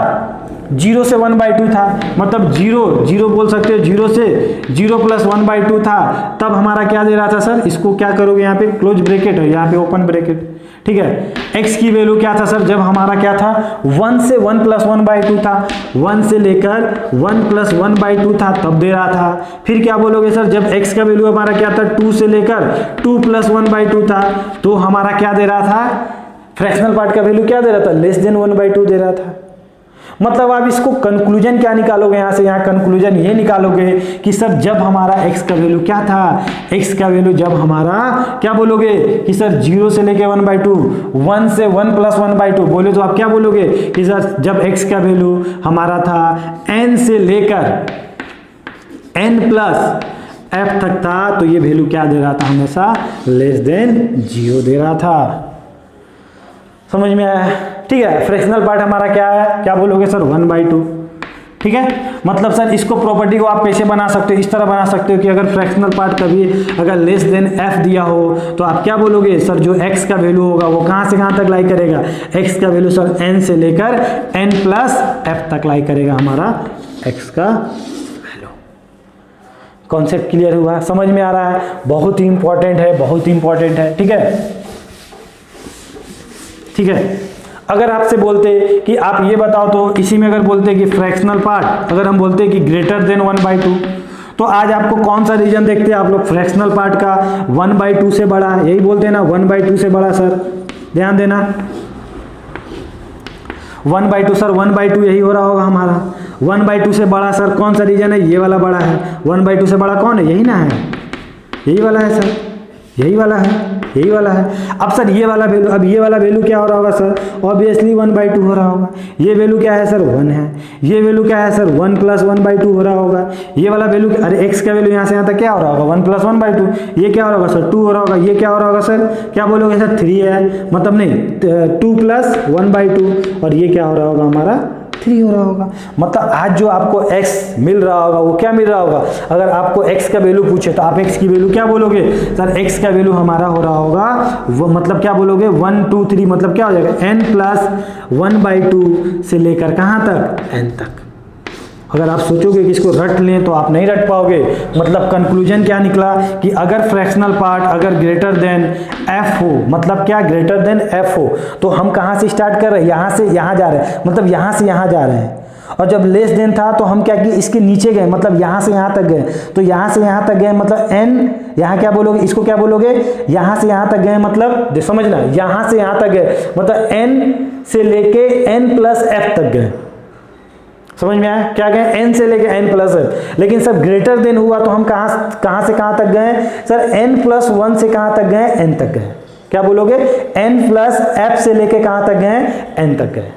0 से 1/2 था, मतलब 0 बोल सकते हो, 0 से 0 प्लस 1/2 था, तब हमारा क्या दे रहा था सर, इसको क्या करोगे, यहाँ पे क्लोज ब्रैकेट है, यहाँ पे ओपन ब्रैकेट, ठीक है। x की वैल्यू क्या था सर, जब हमारा क्या था, 1 से 1 प्लस 1/2 था, 1 से लेकर 1 प्लस 1/2 था, तब दे रहा था। फिर क्या बोलोगे सर, जब x का वैल्यू हमारा क्या था, 2 से लेकर 2 प्लस 1/2 था, तो हमारा क्या दे रहा था, फ्रैक्शनल पार्ट का वैल्यू क्या दे रहा था, लेस देन 1/2 दे रहा था। मतलब आप इसको कंक्लूजन क्या निकालोगे यहाँ से, यहाँ कंक्लूजन ये निकालोगे कि सर जब हमारा x का वैल्यू क्या था, x का वैल्यू जब हमारा क्या बोलोगे कि सर 0 से लेके 1/2, 1 से 1 + 1/2 बोले तो आप क्या बोलोगे कि सर जब x का वैल्यू हमारा था n से लेकर n + f तक था तो ये वैल्यू क्या दे रहा था, हमेशा लेस देन 0 दे रहा था। समझ में आया? ठीक है, फ्रैक्शनल पार्ट हमारा क्या है, क्या बोलोगे सर 1/2। ठीक है, मतलब सर इसको प्रॉपर्टी को आप कैसे बना सकते हो, इस तरह बना सकते हो कि अगर फ्रैक्शनल पार्ट कभी अगर लेस देन f दिया हो तो आप क्या बोलोगे सर, जो x का वैल्यू होगा वो कहां से कहां तक लाई करेगा, x का वैल्यू सर n से लेकर n + f तक लाई करेगा हमारा x का वैल्यू। कॉन्सेप्ट क्लियर हुआ, समझ में आ रहा है? बहुत ही इंपॉर्टेंट है, बहुत ही इंपॉर्टेंट है। ठीक है, ठीक है। अगर आपसे बोलते कि आप ये बताओ तो इसी में अगर बोलते कि फ्रैक्शनल पार्ट अगर हम बोलते कि ग्रेटर देन 1/2 तो आज आपको कौन सा रीजन देखते हैं आप लोग, फ्रैक्शनल पार्ट का 1/2 से बड़ा, यही बोलते हैं ना 1/2 से बड़ा। सर ध्यान देना 1/2 सर 1/2 यही हो रहा होगा हमारा, 1/2 से बड़ा सर कौन सा रीजन है, ये वाला बड़ा है। 1/2 से बड़ा कौन है, यही ना है, यही वाला है सर, यही वाला है, यही वाला है। अब सर ये वाला वैल्यू, अब ये वाला वैल्यू क्या हो रहा होगा सर, ऑब्वियसली 1/2 हो रहा होगा। ये वैल्यू क्या है सर 1 है, ये वैल्यू क्या है सर 1 + 1/2 हो रहा होगा। ये वाला वैल्यू, अरे x का वैल्यू यहाँ से यहाँ तक क्या हो रहा होगा 1 + 1/2, ये क्या हो रहा होगा सर 2 हो रहा होगा। ये क्या हो रहा होगा सर, क्या बोलोगे सर 3 है, मतलब नहीं 2 + 1/2 और ये क्या हो रहा होगा हमारा 3 हो रहा होगा। मतलब आज जो आपको x मिल रहा होगा वो क्या मिल रहा होगा, अगर आपको x का वैल्यू पूछे तो आप x की वैल्यू क्या बोलोगे सर, x का वैल्यू हमारा हो रहा होगा वो मतलब क्या बोलोगे 1 2 3 मतलब क्या हो जाएगा n + 1/2 से लेकर कहां तक n तक। अगर आप सोचोगे कि इसको रट लें तो आप नहीं रट पाओगे। मतलब कंक्लूजन क्या निकला कि अगर फ्रैक्शनल पार्ट अगर ग्रेटर देन f हो, मतलब क्या ग्रेटर देन f हो, तो हम कहां से स्टार्ट कर रहे हैं, यहां से यहां जा रहे हैं, मतलब यहां से यहां जा रहे हैं। और जब लेस देन था तो हम क्या किए, इसके नीचे गए, मतलब यहां से यहां तक गए, तो यहां से यहां तक गए मतलब n, यहां क्या बोलोगे, इसको क्या बोलोगे, यहां से यहां तक गए मतलब समझना, यहां से यहां तक गए मतलब n से लेके n + f तक गए। समझ में आया, क्या गए n से लेके n + f। लेकिन सर ग्रेटर देन हुआ तो हम कहां से कहां तक गए सर, n + 1 से कहां तक गए, n तक गए। क्या बोलोगे, n + f से लेके कहां तक गए, n तक गए।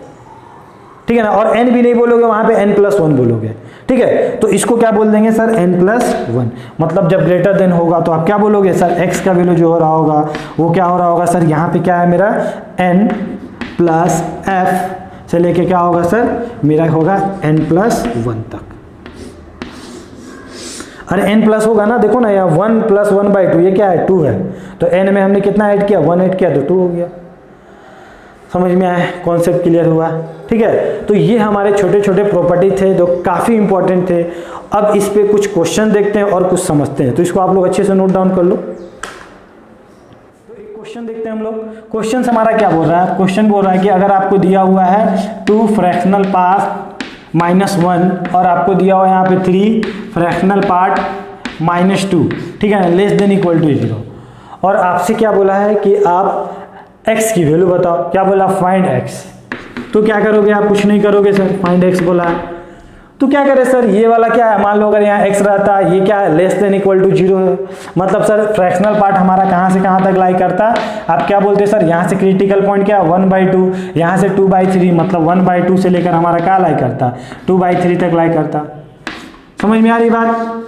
ठीक है ना, और n भी नहीं बोलोगे वहां पे, n + 1 बोलोगे। ठीक है, तो इसको क्या बोल देंगे सर n + 1। मतलब जब ग्रेटर देन होगा तो आप क्या बोलोगे सर, x का वैल्यू जो हो रहा होगा वो क्या हो रहा होगा सर, यहाँ पे क्या है मेरा n + f से लेके क्या होगा सर, मेरा होगा n + 1 तक। अरे n प्लस होगा ना, देखो ना यहाँ 1 + 1/2 ये क्या है 2 है, तो n में हमने कितना ऐड किया 1 ऐड किया तो 2 हो गया। समझ में आया, कॉन्सेप्ट क्लियर हुआ। ठीक है, तो ये हमारे छोटे छोटे प्रॉपर्टी थे जो काफ़ी इंपॉर्टेंट थे। अब इस पे कुछ क्वेश्चन देखते हैं और कुछ समझते हैं, तो इसको आप लोग अच्छे से नोट डाउन कर लो। क्वेश्चन देखते हैं हम लोग। क्वेश्चन हमारा क्या बोल रहा है, क्वेश्चन बोल रहा है कि अगर आपको दिया हुआ है 2 फ्रैक्शनल पार्ट -1 और आपको दिया हुआ है यहाँ पे 3 फ्रैक्शनल पार्ट -2, ठीक है ना, लेस देन इक्वल टू 0, और आपसे क्या बोला है कि आप x की वैल्यू बताओ। क्या बोला, फाइंड x। तो क्या करोगे आप, कुछ नहीं करोगे सर, फाइंड x बोला है तो क्या करें सर, ये वाला क्या है, मान लो अगर यहाँ x रहता है, ये क्या है लेस देन इक्वल टू 0 है, मतलब सर फ्रैक्शनल पार्ट हमारा कहाँ से कहाँ तक लाई करता है, आप क्या बोलते हैं सर, यहाँ से क्रिटिकल पॉइंट क्या 1/2, यहाँ से 2/3, मतलब 1/2 से लेकर हमारा क्या लाई करता 2/3 तक लाई करता। समझ में आ रही बात।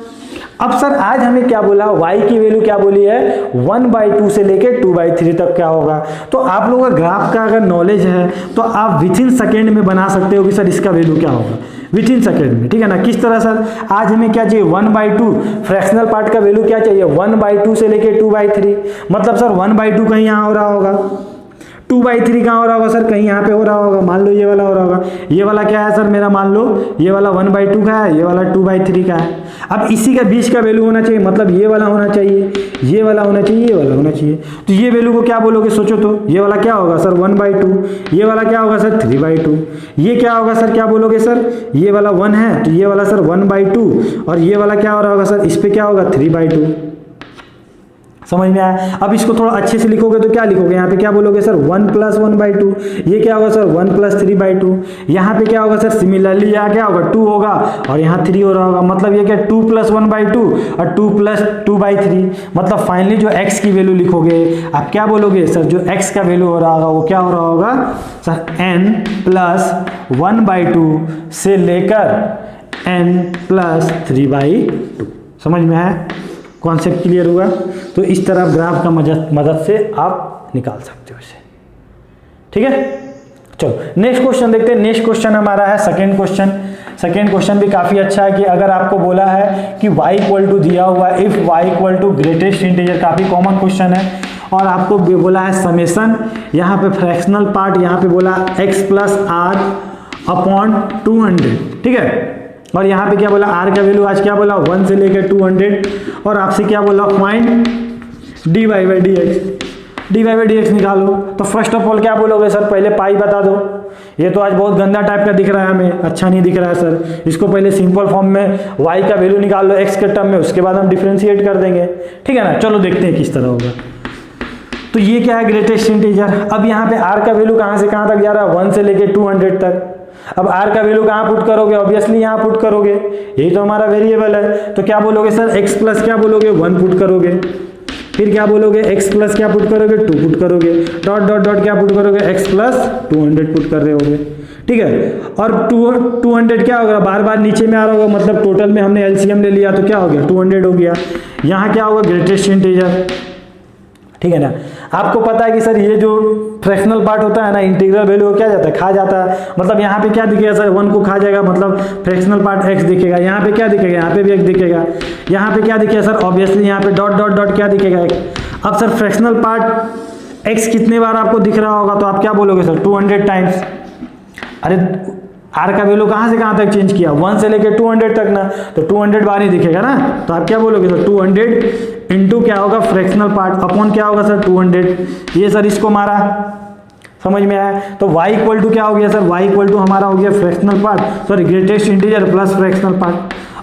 अब सर आज हमें क्या बोला, y की वैल्यू क्या बोली है 1/2 से लेके 2/3 तक क्या होगा। तो आप लोगों का ग्राफ का अगर नॉलेज है तो आप विथिन सेकेंड में बना सकते हो कि सर इसका वैल्यू क्या होगा विथिन सेकेंड में, ठीक है ना। किस तरह सर, आज हमें क्या चाहिए 1/2, फ्रैक्शनल पार्ट का वैल्यू क्या चाहिए 1/2 से लेके 2/3, मतलब सर 1/2 कहीं यहाँ हो रहा होगा, 2/3 कहाँ हो रहा होगा सर, कहीं यहाँ पे हो रहा होगा, मान लो ये वाला हो रहा होगा। ये वाला क्या है सर मेरा, मान लो ये वाला 1/2 का है, ये वाला 2/3 का है। अब इसी का बीच का वैल्यू होना चाहिए, मतलब ये वाला होना चाहिए, ये वाला होना चाहिए, ये वाला होना चाहिए। तो ये वैल्यू को क्या बोलोगे, सोचो तो, ये वाला क्या होगा सर 1/2, ये वाला क्या होगा सर 3/2, ये क्या होगा सर, क्या बोलोगे सर, ये वाला 1 है तो ये वाला सर 1/2, और ये वाला क्या हो रहा होगा सर, इस पे क्या होगा 3/2। समझ में आया। अब इसको थोड़ा अच्छे से लिखोगे तो क्या लिखोगे, यहाँ पे क्या बोलोगे सर 1 + 1/2, ये क्या होगा सर 1 + 3/2, यहाँ पे क्या होगा सर सिमिलरली यहाँ क्या होगा 2 होगा और यहाँ 3 हो रहा होगा, मतलब ये क्या 2 + 1/2 और 2 + 2/3, मतलब फाइनली जो x की वैल्यू लिखोगे आप क्या बोलोगे सर, जो x का वैल्यू हो रहा होगा वो क्या हो रहा होगा सर n + 1/2 से लेकर n + 3/2। समझ में आया, कॉन्सेप्ट क्लियर हुआ। तो इस तरह ग्राफ का मदद से आप निकाल सकते हो इसे, ठीक है। चलो नेक्स्ट क्वेश्चन देखते हैं। नेक्स्ट क्वेश्चन हमारा है सेकंड क्वेश्चन। सेकंड क्वेश्चन भी काफी अच्छा है कि अगर आपको बोला है कि y = दिया हुआ है, इफ y = ग्रेटेस्ट इंटीजर, काफी कॉमन क्वेश्चन है, और आपको बोला है समेशन, यहाँ पे फ्रैक्शनल पार्ट, यहाँ पे बोला x + r/200, ठीक है। और यहाँ पे क्या बोला r का वैल्यू आज क्या बोला 1 से लेकर 200, और आपसे क्या बोला फाइंड dy/dx निकालो। तो फर्स्ट ऑफ ऑल क्या बोलोगे सर, पहले पाई बता दो। ये तो आज बहुत गंदा टाइप का दिख रहा है हमें, अच्छा नहीं दिख रहा है सर। इसको पहले सिंपल फॉर्म में y का वैल्यू निकाल लो x के टर्म में, उसके बाद हम डिफरेंशिएट कर देंगे, ठीक है ना। चलो देखते हैं किस तरह होगा। तो ये क्या है ग्रेटेस्ट इंटीजर। अब यहाँ पे r का वैल्यू कहाँ से कहाँ तक जा रहा है 1 से लेकर 200 तक। अब r का वैल्यू कहाँ पुट करोगे, ऑब्वियसली यहाँ पुट करोगे, यही तो हमारा वेरिएबल है। तो क्या बोलोगे सर x प्लस क्या बोलोगे 1 पुट करोगे, फिर क्या बोलोगे x प्लस क्या पुट करोगे 2 पुट करोगे, डॉट डॉट डॉट क्या पुट करोगे x + 200 पुट कर रहे होगे, ठीक है। और 200 क्या होगा, बार बार नीचे में आ रहा होगा, मतलब टोटल में हमने एलसीएम ले लिया तो क्या हो गया 200 हो गया। यहाँ क्या होगा ग्रेटेस्ट इंटीजर, ठीक है ना। आपको पता है कि सर ये जो फ्रैक्शनल पार्ट होता है ना, इंटीग्रल वैल्यू क्या जाता है खा जाता है, मतलब यहाँ पे क्या दिखेगा सर 1 को खा जाएगा, मतलब फ्रैक्शनल पार्ट x दिखेगा। यहाँ पे क्या दिखेगा, यहाँ पे भी x दिखेगा, यहाँ पे क्या दिखेगा सर ऑब्वियसली यहाँ पे डॉट डॉट डॉट क्या दिखेगा x। अब सर फ्रैक्शनल पार्ट x कितने बार आपको दिख रहा होगा, तो आप क्या बोलोगे सर 200 टाइम्स। अरे r का वैल्यू कहाँ से कहाँ तक चेंज किया 1 से लेकर 200 तक ना, तो 200 बार ही दिखेगा ना। तो आप क्या बोलोगे सर 200 इंटू क्या होगा फ्रैक्शनल पार्ट अपॉन क्या होगा सर 200। ये सर इसको मारा, समझ में आया। तो y = क्या हो गया सर, y = हमारा हो गया fractional part, sorry greatest integer plus fractional part.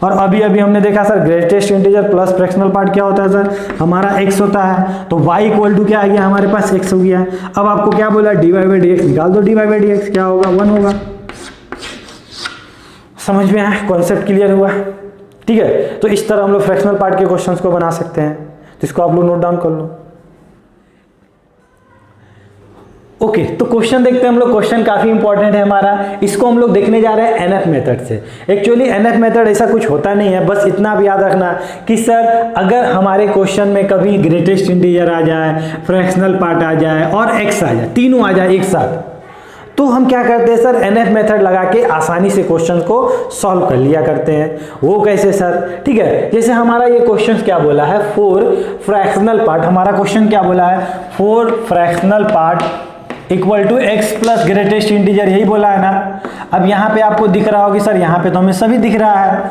और अभी अभी हमने देखा sir greatest integer plus fractional part क्या होता है सर, हमारा x होता है। तो y = क्या आ गया हमारे पास x हो गया। अब आपको क्या बोला dy/dx निकाल दो, dy/dx क्या होगा 1 होगा। समझ में आया, कॉन्सेप्ट क्लियर हुआ, ठीक है। तो इस तरह हम लोग फ्रैक्शनल पार्ट के क्वेश्चंस को बना सकते हैं, तो इसको आप लोग नोट डाउन कर लो। ओके तो क्वेश्चन देखते हैं हम लोग। क्वेश्चन काफी इंपॉर्टेंट है हमारा, इसको हम लोग देखने जा रहे हैं एनएफ मेथड से। एक्चुअली एनएफ मेथड ऐसा कुछ होता नहीं है, बस इतना आप याद रखना कि सर अगर हमारे क्वेश्चन में कभी ग्रेटेस्ट इंटीजर आ जाए, फ्रैक्शनल पार्ट आ जाए और एक्स आ जाए, तीनों आ जाए एक साथ, तो हम क्या करते हैं सर एनएफ मेथड लगा के आसानी से क्वेश्चन को सॉल्व कर लिया करते हैं। वो कैसे सर, ठीक है। जैसे हमारा ये क्वेश्चन क्या बोला है 4 फ्रैक्शनल पार्ट, हमारा क्वेश्चन क्या बोला है 4 fractional part = x + greatest integer, यही बोला है ना। अब यहाँ पे आपको दिख रहा होगा सर, यहाँ पे तो हमें सभी दिख रहा है,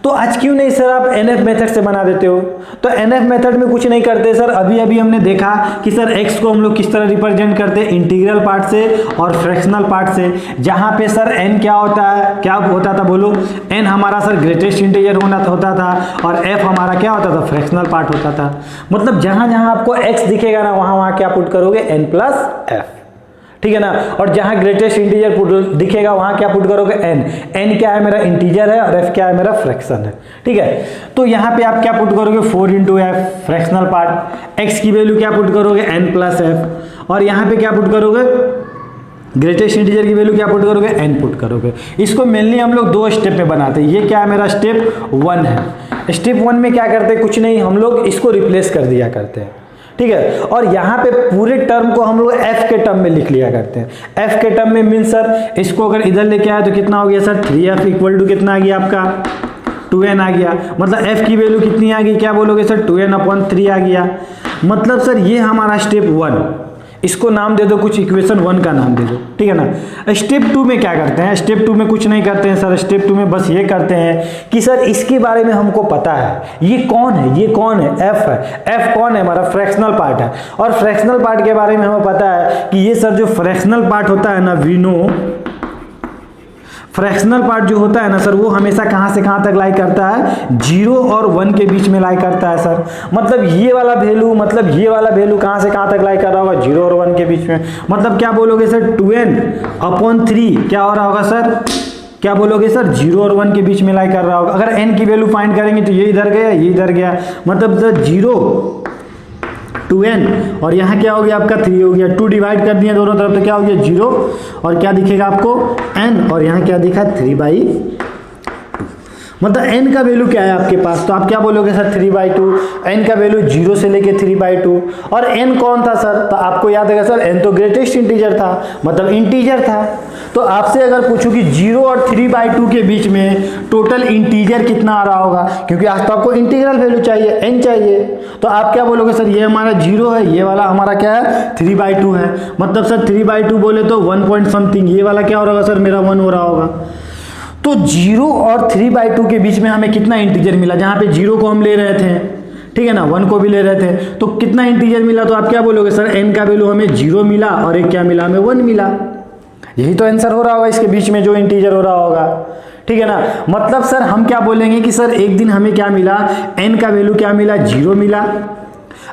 तो आज क्यों नहीं सर आप एनएफ मेथड से बना देते हो। तो एनएफ मेथड में कुछ नहीं करते सर, अभी अभी हमने देखा कि सर x को हम लोग किस तरह रिप्रेजेंट करते हैं इंटीग्रल पार्ट से और फ्रैक्शनल पार्ट से, जहां पे सर n क्या होता है, क्या होता था बोलो, n हमारा सर ग्रेटेस्ट इंटीजर होता था और f हमारा क्या होता था फ्रैक्शनल पार्ट होता था। मतलब जहां जहां आपको x दिखेगा ना वहां वहां क्या पुट करोगे n + f, ठीक है ना। और जहां ग्रेटेस्ट इंटीजर दिखेगा वहां क्या पुट करोगे n क्या है मेरा इंटीजर है और f क्या है मेरा फ्रैक्शन है, ठीक है। तो यहां पे आप क्या पुट करोगे 4 × f फ्रैक्शनल पार्ट, x की वैल्यू क्या पुट करोगे n + f, और यहां पे क्या पुट करोगे ग्रेटेस्ट इंटीजर की वैल्यू क्या पुट करोगे n पुट करोगे। इसको मेनली हम लोग 2 स्टेप में बनाते हैं। ये क्या है मेरा स्टेप 1 है। स्टेप 1 में क्या करते हैं, कुछ नहीं, हम लोग इसको रिप्लेस कर दिया करते हैं, ठीक है। और यहाँ पे पूरे टर्म को हम लोग f के टर्म में लिख लिया करते हैं। f के टर्म में मीन सर इसको अगर इधर लेके आए तो कितना हो गया सर 3f = कितना आ गया आपका 2n आ गया। मतलब f की वैल्यू कितनी आ गई, क्या बोलोगे सर 2n/3 आ गया। मतलब सर ये हमारा स्टेप 1, इसको नाम दे दो कुछ, इक्वेशन 1 का नाम दे दो, ठीक है ना। स्टेप 2 में क्या करते हैं, स्टेप 2 में कुछ नहीं करते हैं सर। स्टेप 2 में बस ये करते हैं कि सर इसके बारे में हमको पता है, ये कौन है, ये कौन है, f है। f कौन है, हमारा फ्रैक्शनल पार्ट है। और फ्रैक्शनल पार्ट के बारे में हमें पता है कि ये सर जो फ्रैक्शनल पार्ट होता है ना, वी नो फ्रैक्शनल पार्ट जो होता है ना सर, वो हमेशा कहाँ से कहाँ तक लाई करता है, 0 और 1 के बीच में लाई करता है सर। मतलब ये वाला वैल्यू कहाँ से कहाँ तक लाई कर रहा होगा, 0 और 1 के बीच में। मतलब क्या बोलोगे सर, 2n/3 क्या हो रहा होगा सर, क्या बोलोगे सर, 0 और 1 के बीच में लाई कर रहा होगा। अगर n की वैल्यू फाइंड करेंगे तो ये इधर गया, ये इधर गया, मतलब सर 0 2n और यहाँ क्या हो गया आपका 3 हो गया, 2 डिवाइड कर दिए दोनों तरफ तो क्या हो गया 0 और क्या दिखेगा आपको n, और यहाँ क्या दिखा 3/2। मतलब n का वैल्यू क्या है आपके पास, तो आप क्या बोलोगे सर 3/2। n का वैल्यू 0 से लेके 3/2 और n कौन था सर, तो आपको याद है सर n तो ग्रेटेस्ट इंटीजर था, मतलब इंटीजर था। तो आपसे अगर पूछूं कि 0 और 3/2 के बीच में टोटल इंटीजर कितना आ रहा होगा, क्योंकि आज तो आपको इंटीग्रल वैल्यू चाहिए, n चाहिए, तो आप क्या बोलोगे सर, ये हमारा 0 है, ये वाला हमारा क्या है 3/2 है। मतलब सर 3/2 बोले तो 1 पॉइंट समथिंग, ये वाला क्या हो रहा होगा सर, मेरा 1 हो रहा होगा। तो 0 और 3/2 के बीच में हमें कितना इंटीजर मिला, जहाँ पे 0 को हम ले रहे थे, ठीक है ना, 1 को भी ले रहे थे, तो कितना इंटीजर मिला, तो आप क्या बोलोगे सर n का वैल्यू हमें 0 मिला और एक क्या मिला, हमें 1 मिला। यही तो आंसर हो रहा होगा इसके बीच में जो इंटीजर हो रहा होगा, ठीक है ना। मतलब सर हम क्या बोलेंगे कि सर एक दिन हमें क्या मिला, n का वैल्यू क्या मिला, 0 मिला।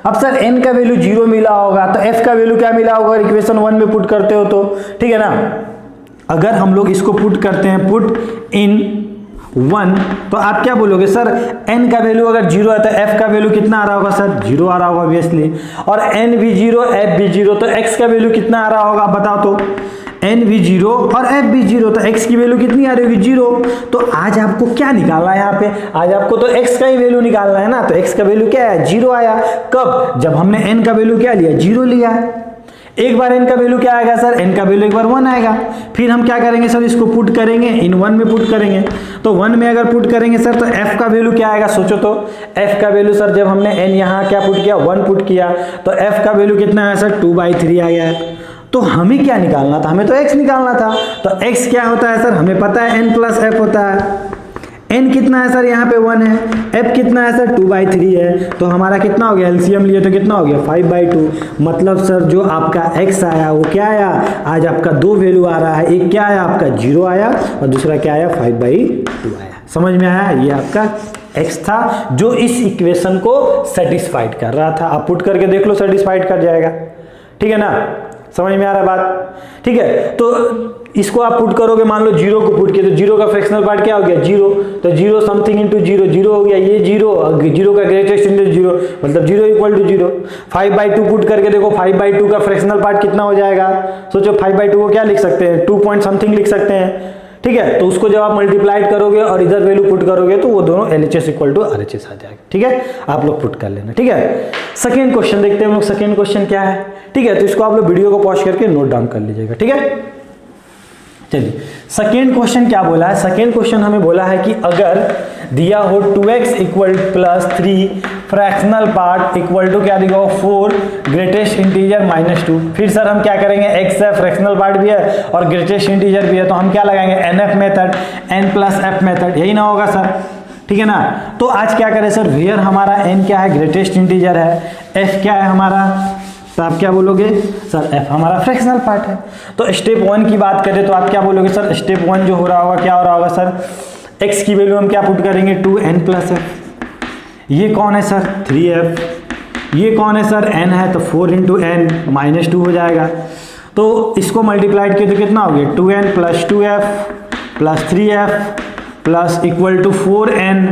अब सर n का वैल्यू 0 मिला होगा तो f का वैल्यू क्या मिला होगा, इक्वेशन 1 में पुट करते हो तो, ठीक है ना। अगर हम लोग इसको पुट करते हैं, पुट इन 1, तो आप क्या बोलोगे सर, n का वैल्यू अगर 0 है तो f का वैल्यू कितना आ रहा होगा सर, 0 आ रहा होगा ऑब्वियसली, और n भी 0 f भी 0, तो x का वैल्यू कितना आ रहा होगा आप बताओ तो, n भी 0 और f भी 0, तो x की वैल्यू कितनी आ रही होगी 0। तो आज आपको क्या निकालना है यहाँ पे, आज आपको तो x का ही वैल्यू निकालना है ना, तो x का वैल्यू क्या है 0 आया। कब, जब हमने n का वैल्यू क्या लिया 0 लिया। एक बार n का वैल्यू क्या आएगा सर, n का वैल्यू एक बार 1 आएगा, फिर हम क्या करेंगे सर, इसको पुट करेंगे इन 1 में पुट करेंगे, तो 1 में अगर पुट करेंगे सर तो f का वैल्यू क्या आएगा, सोचो तो f का वैल्यू सर, जब हमने n यहाँ क्या पुट किया 1 पुट किया, तो f का वैल्यू कितना है सर 2/3 आ गया है। तो हमें क्या निकालना था, हमें तो x निकालना था, तो x क्या होता है सर, हमें पता है n प्लस f होता है। n कितना है सर, यहाँ पे 1 है, f कितना है सर 2/3 है, तो हमारा कितना हो गया, एलसीएम लिए तो कितना हो गया 5/2। मतलब सर जो आपका x आया वो क्या आया, आज आपका 2 वैल्यू आ रहा है, एक क्या आया आपका 0 आया और दूसरा क्या आया 5/2 आया। समझ में आया, ये आपका x था जो इस इक्वेशन को सेटिस्फाइड कर रहा था। आप पुट करके देख लो, सेटिस्फाइड कर जाएगा, ठीक है ना, समझ में आ रहा है बात, ठीक है। तो इसको आप पुट करोगे, मान लो 0 को पुट किया तो 0 का फ्रैक्शनल पार्ट क्या हो गया 0, तो 0 समथिंग इंटू 0, 0 हो गया, ये 0 का ग्रेटेस्ट इंटू 0, मतलब 0 इक्वल टू 0। 5/2 पुट करके देखो, 5/2 का फ्रैक्शनल पार्ट कितना हो जाएगा, सोचो 5/2 को क्या लिख सकते हैं 2 पॉइंट समथिंग लिख सकते हैं, ठीक है। तो उसको जब आप मल्टीप्लाइड करोगे और इधर वैल्यू पुट करोगे तो वो दोनों LHS इक्वल टू RHS आ जाएगा, ठीक है। आप लोग पुट कर लेना, ठीक है। सेकेंड क्वेश्चन देखते हैं हम लोग, सेकेंड क्वेश्चन क्या है, ठीक है। तो इसको आप लोग वीडियो को पॉज करके नोट डाउन कर लीजिएगा, ठीक है। चलिए सेकेंड क्वेश्चन क्या बोला है, सेकेंड क्वेश्चन हमें बोला है कि अगर दिया हो 2x equal plus 3 fractional part equal to क्या दिया हो 4 ग्रेटेस्ट इंटीजर -2। फिर सर हम क्या करेंगे, x है, फ्रैक्शनल पार्ट भी है और ग्रेटेस्ट इंटीजर भी है, तो हम क्या लगाएंगे NF method, n plus f method, यही ना होगा सर, ठीक है ना। तो आज क्या करें सर, वेयर हमारा n क्या है ग्रेटेस्ट इंटीजर है, f क्या है हमारा, तो आप क्या बोलोगे सर f हमारा फ्रैक्शनल पार्ट है। तो स्टेप 1 की बात करें तो आप क्या बोलोगे सर, स्टेप 1 जो हो रहा होगा क्या हो रहा होगा सर, x की वैल्यू हम क्या पुट करेंगे 2n प्लस f। ये कौन है सर 3f, ये कौन है सर n है, तो 4 इंटू n -2 हो जाएगा। तो इसको मल्टीप्लाइड किया तो कितना हो गया 2n plus 2f plus 3f plus equal to 4n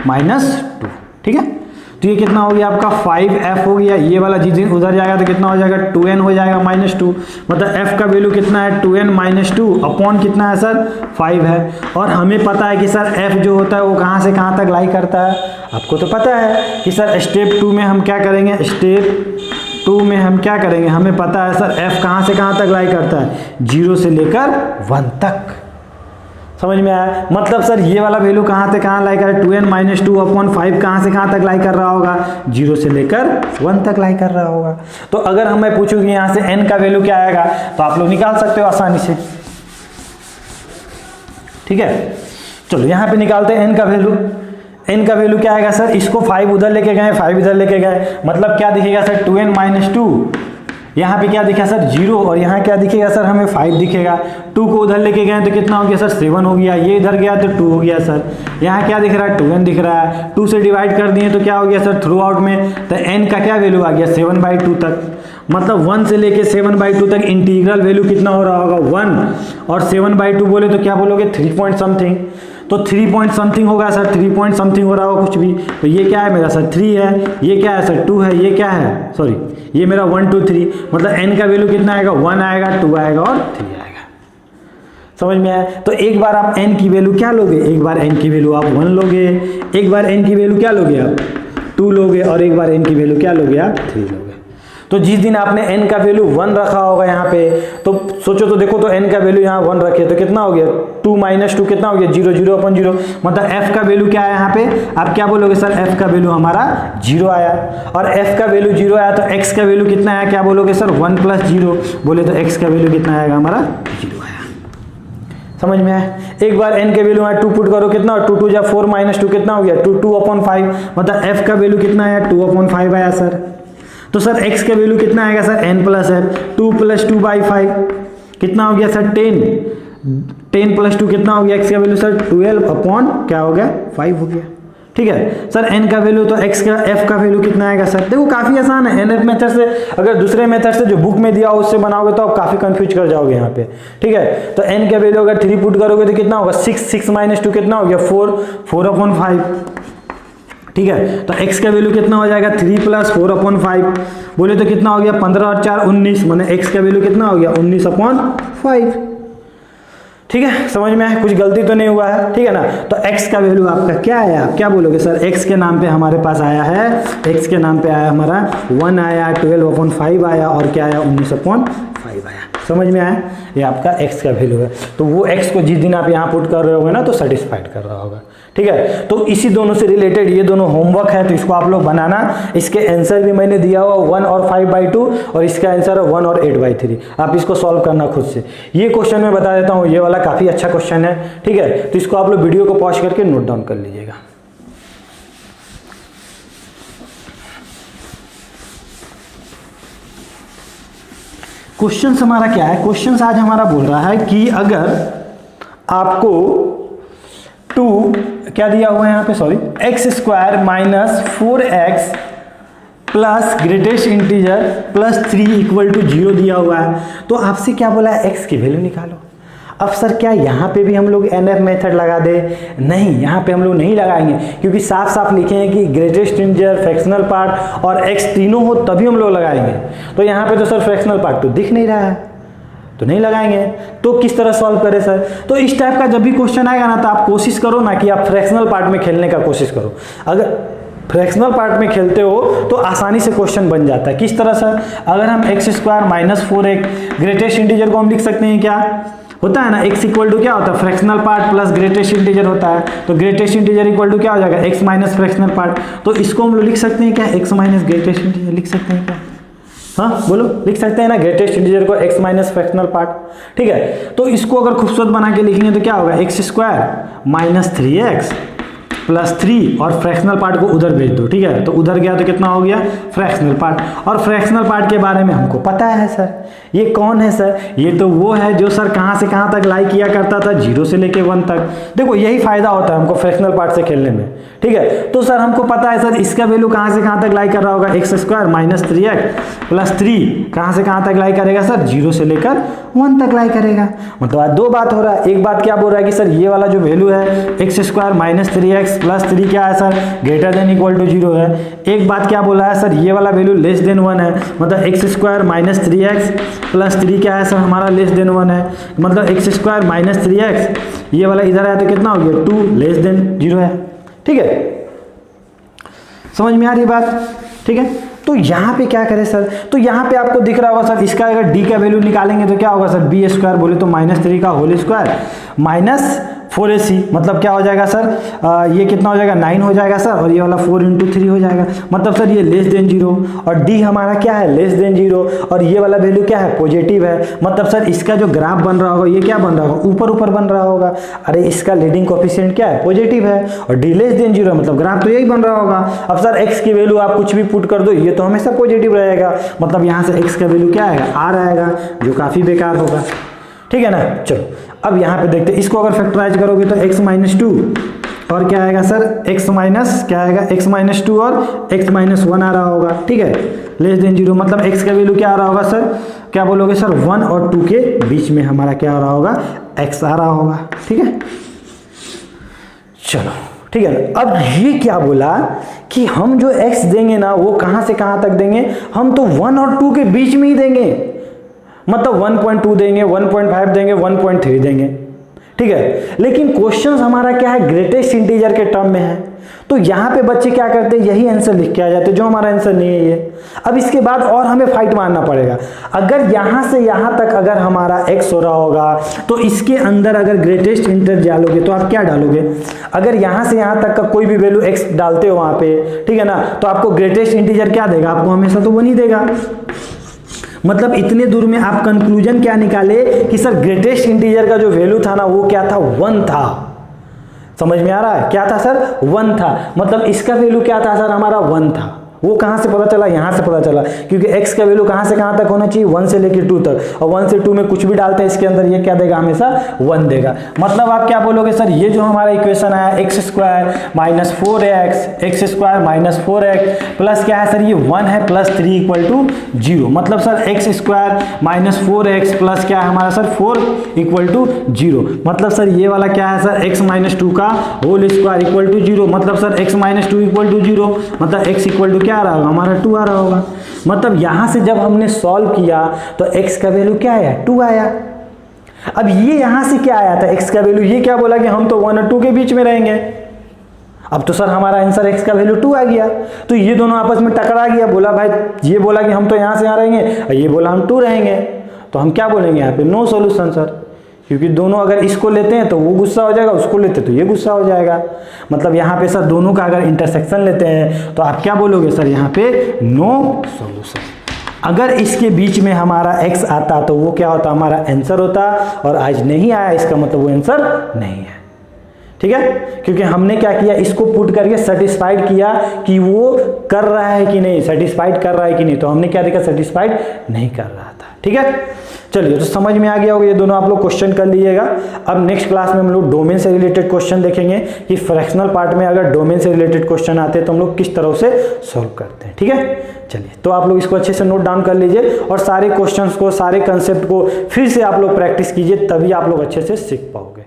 -2, ठीक है। तो ये कितना हो गया आपका 5f हो गया, ये वाला चीज उधर जाएगा तो कितना हो जाएगा 2n हो जाएगा -2, मतलब f का वैल्यू कितना है 2n -2 अपॉन कितना है सर 5 है। और हमें पता है कि सर f जो होता है वो कहाँ से कहाँ तक लाई करता है, आपको तो पता है कि सर स्टेप 2 में हम क्या करेंगे, स्टेप 2 में हम क्या करेंगे, हमें पता है सर f कहाँ से कहाँ तक लाई करता है 0 से लेकर 1 तक। समझ में आया, मतलब सर ये वाला वैल्यू कहाँ से कहाँ लाई कर रहा है 2n -2 अपॉन 5 कहाँ से कहाँ तक लाई कर रहा होगा 0 से लेकर 1 तक लाई कर रहा होगा। तो अगर हमें पूछूं कि यहाँ से n का वैल्यू क्या आएगा तो आप लोग निकाल सकते हो आसानी से, ठीक है। चलो यहाँ पे निकालते हैं n का वैल्यू। n का वैल्यू क्या आएगा सर, इसको 5 उधर लेके गए 5 इधर लेके गए, मतलब क्या दिखेगा सर 2n -2 यहाँ पे क्या दिखा सर 0 और यहाँ क्या दिखेगा सर हमें 5 दिखेगा। 2 को उधर लेके गए तो कितना हो गया सर 7 हो गया, ये इधर गया तो 2 हो गया सर। यहाँ क्या दिख रहा है 2n दिख रहा है, 2 से डिवाइड कर दिए तो क्या हो गया सर थ्रू आउट में, तो n का क्या वैल्यू आ गया 7/2 तक, मतलब 1 से लेके 7/2 तक इंटीग्रल वैल्यू कितना हो रहा होगा 1, और 7/2 बोले तो क्या बोलोगे 3 पॉइंट समथिंग, तो 3 पॉइंट समथिंग होगा सर, 3 पॉइंट समथिंग हो रहा होगा कुछ भी, तो ये क्या है मेरा सर 3 है, ये क्या है सर 2 है, ये क्या है सॉरी ये मेरा 1 2 3, मतलब n का वैल्यू कितना आएगा 1 आएगा 2 आएगा और 3 आएगा। समझ में आया? तो एक बार आप n की वैल्यू क्या लोगे, एक बार n की वैल्यू आप 1 लोगे, एक बार n की वैल्यू क्या लोगे आप 2 लोगे, और एक बार n की वैल्यू क्या लोगे आप 3 लोगे। तो जिस दिन आपने n का वैल्यू 1 रखा होगा यहाँ पे, तो सोचो तो देखो, तो n का वैल्यू यहाँ 1 रखे तो कितना हो गया 2 - 2 कितना हो गया 0, 0/0, मतलब f का वैल्यू क्या है यहाँ पे, आप क्या बोलोगे सर f का वैल्यू हमारा 0 आया, और f का वैल्यू 0 आया तो x का वैल्यू कितना आया, क्या बोलोगे सर 1 + 0, बोले तो x का वैल्यू कितना आएगा हमारा 0 आया। समझ में आया? एक बार n के वैल्यू यहाँ 2 पुट करो, कितना 2 2 = 4 - 2 कितना हो गया 2, 2/5, मतलब f का वैल्यू कितना आया 2/5 आया सर। तो सर x का वैल्यू कितना आएगा सर n + f, 2 + 2/5 कितना हो गया सर 10, 10 + 2 कितना हो गया, x का वैल्यू सर 12 क्या हो गया 5 हो गया। ठीक है सर, n का वैल्यू, तो x का f का वैल्यू कितना आएगा सर, देखो काफी आसान है, nf मेथड से, अगर दूसरे मेथड से जो बुक में दिया हो उससे बनाओगे तो आप काफी कंफ्यूज कर जाओगे यहाँ पे। ठीक है, तो n का वैल्यू अगर 3 पुट करोगे तो कितना होगा 6, 6 - 2 कितना हो गया 4, 4/5। ठीक है, तो x का वैल्यू कितना हो जाएगा 3 + 4/5, बोले तो कितना हो गया 15 और 4 19, माने x का वैल्यू कितना हो गया 19/5। ठीक है, समझ में आया? कुछ गलती तो नहीं हुआ है, ठीक है ना। तो x का वैल्यू आपका क्या आया, आप क्या बोलोगे सर, x के नाम पे हमारे पास आया है, x के नाम पे आया हमारा 1 आया, 12/5 आया, और क्या आया 19/5 आया। समझ में आया? ये आपका x का वैल्यू है, तो वो x को जिस दिन आप यहाँ पुट कर रहे होगे ना तो सेटिस्फाइड कर रहा होगा। ठीक है, तो इसी दोनों से रिलेटेड ये दोनों होमवर्क है, तो इसको आप लोग बनाना। इसके आंसर भी मैंने दिया हुआ 1 और 5/2, और इसका आंसर है 1 और 8/3। आप इसको सॉल्व करना खुद से। ये क्वेश्चन मैं बता देता हूँ, ये वाला काफी अच्छा क्वेश्चन है। ठीक है, तो इसको आप लोग वीडियो को पॉज करके नोट डाउन कर लीजिएगा। क्वेश्चन हमारा क्या है, क्वेश्चन आज हमारा बोल रहा है कि अगर आपको 2 क्या दिया हुआ है यहाँ पे, sorry x² - 4x plus greatest integer plus 3 = 0 दिया हुआ है, तो आपसे क्या बोला है x की वैल्यू निकालो। अब सर क्या यहाँ पे भी हम लोग nf मेथड लगा दे, नहीं यहाँ पे हम लोग नहीं लगाएंगे, क्योंकि साफ साफ लिखे हैं कि ग्रेटेस्ट इंटीजर, फ्रैक्शनल पार्ट और x तीनों हो तभी हम लोग लगाएंगे। तो यहाँ पे तो सर फ्रैक्शनल पार्ट तो दिख नहीं रहा है, तो नहीं लगाएंगे। तो किस तरह सॉल्व करें सर, तो इस टाइप का जब भी क्वेश्चन आएगा ना तो आप कोशिश करो ना कि आप फ्रैक्शनल पार्ट में खेलने का कोशिश करो। अगर फ्रैक्शनल पार्ट में खेलते हो तो आसानी से क्वेश्चन बन जाता है। किस तरह सर, अगर हम x² - 4x ग्रेटेस्ट इंटीजर को हम लिख सकते हैं, क्या होता है ना x = क्या होता है fractional part plus greatest integer होता है, तो ग्रेटेस्ट इंटीजर = क्या हो जाएगा x - फ्रैक्शनल पार्ट। तो इसको हम लोग लिख सकते हैं क्या, x - ग्रेटेस्ट इंटीजर लिख सकते हैं क्या, हाँ बोलो, लिख सकते हैं ना ग्रेटेस्ट इंटीजर को x - फ्रैक्शनल पार्ट। ठीक है, तो इसको अगर खूबसूरत बना के लिखेंगे तो क्या होगा x² - 3x प्लस 3 और फ्रैक्शनल पार्ट को उधर भेज दो। ठीक है, तो उधर गया तो कितना हो गया फ्रैक्शनल पार्ट। और फ्रैक्शनल पार्ट के बारे में हमको पता है सर, ये कौन है सर, ये तो वो है जो सर कहाँ से कहाँ तक लाई किया करता था, 0 से लेके 1 तक। देखो यही फायदा होता है हमको फ्रैक्शनल पार्ट से खेलने में। ठीक है, तो सर हमको पता है सर इसका वैल्यू कहाँ से कहाँ तक लाई कर रहा होगा, x² - 3x प्लस 3 कहाँ से कहाँ तक लाई करेगा सर, 0 से लेकर 1 तक लाई करेगा। मतलब आज दो बात हो रहा है, एक बात क्या बोल रहा है कि सर ये वाला जो वैल्यू है x² - 3x प्लस 3 क्या है सर, > 0 है। एक बात क्या बोला है सर, ये वाला वैल्यू <1 है, मतलब x² - 3x प्लस 3 क्या है सर हमारा <1 है, मतलब x² - 3x ये वाला इधर आया तो कितना हो गया 2 <0 है। ठीक है, समझ में आ रही बात। ठीक है, तो यहाँ पे क्या करें सर, तो यहाँ पे आपको दिख रहा होगा सर, इसका अगर d का वैल्यू निकालेंगे तो क्या होगा सर b² बोले तो -3 का होल स्क्वायर माइनस 4ac मतलब क्या हो जाएगा सर, ये कितना हो जाएगा 9 हो जाएगा सर, और ये वाला 4 × 3 हो जाएगा, मतलब सर ये लेस देन 0, और डी हमारा क्या है लेस देन 0, और ये वाला वैल्यू क्या है पॉजिटिव है, मतलब सर इसका जो ग्राफ बन रहा होगा ये क्या बन रहा होगा ऊपर ऊपर बन रहा होगा। अरे इसका लीडिंग कोएफिशिएंट क्या है पॉजिटिव है, और डी लेस देन 0 मतलब ग्राफ तो यही बन रहा होगा। अब सर एक्स की वैल्यू आप कुछ भी पुट कर दो, ये तो हमेशा पॉजिटिव रहेगा, मतलब यहाँ से एक्स का वैल्यू क्या आएगा आर आएगा, जो काफी बेकार होगा। ठीक है ना। चलो अब यहाँ पे देखते हैं, इसको अगर फैक्टराइज करोगे तो x - 2 और क्या आएगा सर x माइनस क्या आएगा x - 2 और x - 1 आ रहा होगा। ठीक है, लेस देन 0 मतलब x का वैल्यू क्या आ रहा होगा सर, क्या बोलोगे सर 1 और 2 के बीच में हमारा क्या आ रहा होगा x आ रहा होगा। ठीक है, चलो ठीक है ना। अब ये क्या बोला कि हम जो x देंगे ना वो कहां से कहां तक देंगे, हम तो 1 और 2 के बीच में ही देंगे, मतलब 1.2 देंगे, 1.5 देंगे, 1.3 देंगे। ठीक है, लेकिन क्वेश्चन हमारा क्या है ग्रेटेस्ट इंटीजर के टर्म में है, तो यहां पे बच्चे क्या करते हैं यही आंसर लिख के आ जाते हैं, जो हमारा आंसर नहीं है ये। अब इसके बाद और हमें फाइट मारना पड़ेगा, अगर यहां से यहां तक अगर हमारा x हो रहा होगा तो इसके अंदर अगर ग्रेटेस्ट इंटीजर डालोगे तो आप क्या डालोगे, अगर यहां से यहां तक का कोई भी वैल्यू x डालते हो वहां पे, ठीक है ना, तो आपको ग्रेटेस्ट इंटीजर क्या देगा, आपको हमेशा तो 1 ही देगा। मतलब इतने दूर में आप कंक्लूजन क्या निकाले कि सर ग्रेटेस्ट इंटीजर का जो वैल्यू था ना वो क्या था 1 था। समझ में आ रहा है, क्या था सर 1 था, मतलब इसका वैल्यू क्या था सर हमारा 1 था। वो कहां से पता चला, यहां से पता चला, क्योंकि x का वैल्यू कहां से कहां तक होना चाहिए 1 से लेकर 2 तक, और 1 से 2 में कुछ भी डालते हैं इसके अंदर ये क्या देगा हमेशा 1 देगा। मतलब आप क्या बोलोगे सर ये जो हमारा इक्वेशन आया x² - 4x x² - 4x plus क्या है सर ये 1 है प्लस 3 = 0, मतलब सर x² - 4x प्लस क्या है हमारा सर 4 = 0, मतलब सर ये वाला क्या है सर x - 2 का होल स्क्वायर = 0, मतलब सर x - 2 = 0, मतलब x = क्या आ रहा होगा हमारा 2 आ रहा होगा। मतलब यहां से जब हमने सॉल्व किया तो x का वैल्यू क्या आया 2 आया। अब ये यहां से क्या आया था x का वैल्यू, ये क्या बोला कि हम तो 1 और 2 के बीच में रहेंगे। अब तो सर हमारा आंसर x का वैल्यू 2 आ गया, तो ये दोनों आपस में टकरा गया, बोला भाई ये बोला कि हम तो यहां से यहां रहेंगे और ये बोला हम 2 रहेंगे, तो हम क्या बोलेंगे यहाँ पे नो सॉल्यूशन सर, क्योंकि दोनों अगर इसको लेते हैं तो वो गुस्सा हो जाएगा, उसको लेते तो ये गुस्सा हो जाएगा। मतलब यहाँ पे सर दोनों का अगर इंटरसेक्शन लेते हैं तो आप क्या बोलोगे सर यहाँ पे नो सॉल्यूशन। अगर इसके बीच में हमारा x आता तो वो क्या होता हमारा आंसर होता, और आज नहीं आया इसका मतलब वो आंसर नहीं है। ठीक है, क्योंकि हमने क्या किया इसको पुट करके सेटिस्फाइड किया कि वो कर रहा है कि नहीं, सेटिस्फाइड कर रहा है कि नहीं, तो हमने क्या देखा सेटिस्फाइड नहीं कर रहा था। ठीक है, चलिए तो समझ में आ गया होगा, ये दोनों आप लोग क्वेश्चन कर लीजिएगा। अब नेक्स्ट क्लास में हम लोग डोमेन से रिलेटेड क्वेश्चन देखेंगे कि फ्रैक्शनल पार्ट में अगर डोमेन से रिलेटेड क्वेश्चन आते हैं तो हम लोग किस तरह से सॉल्व करते हैं। ठीक है, चलिए तो आप लोग इसको अच्छे से नोट डाउन कर लीजिए और सारे क्वेश्चंस को सारे कंसेप्ट को फिर से आप लोग प्रैक्टिस कीजिए, तभी आप लोग अच्छे से सीख पाओगे।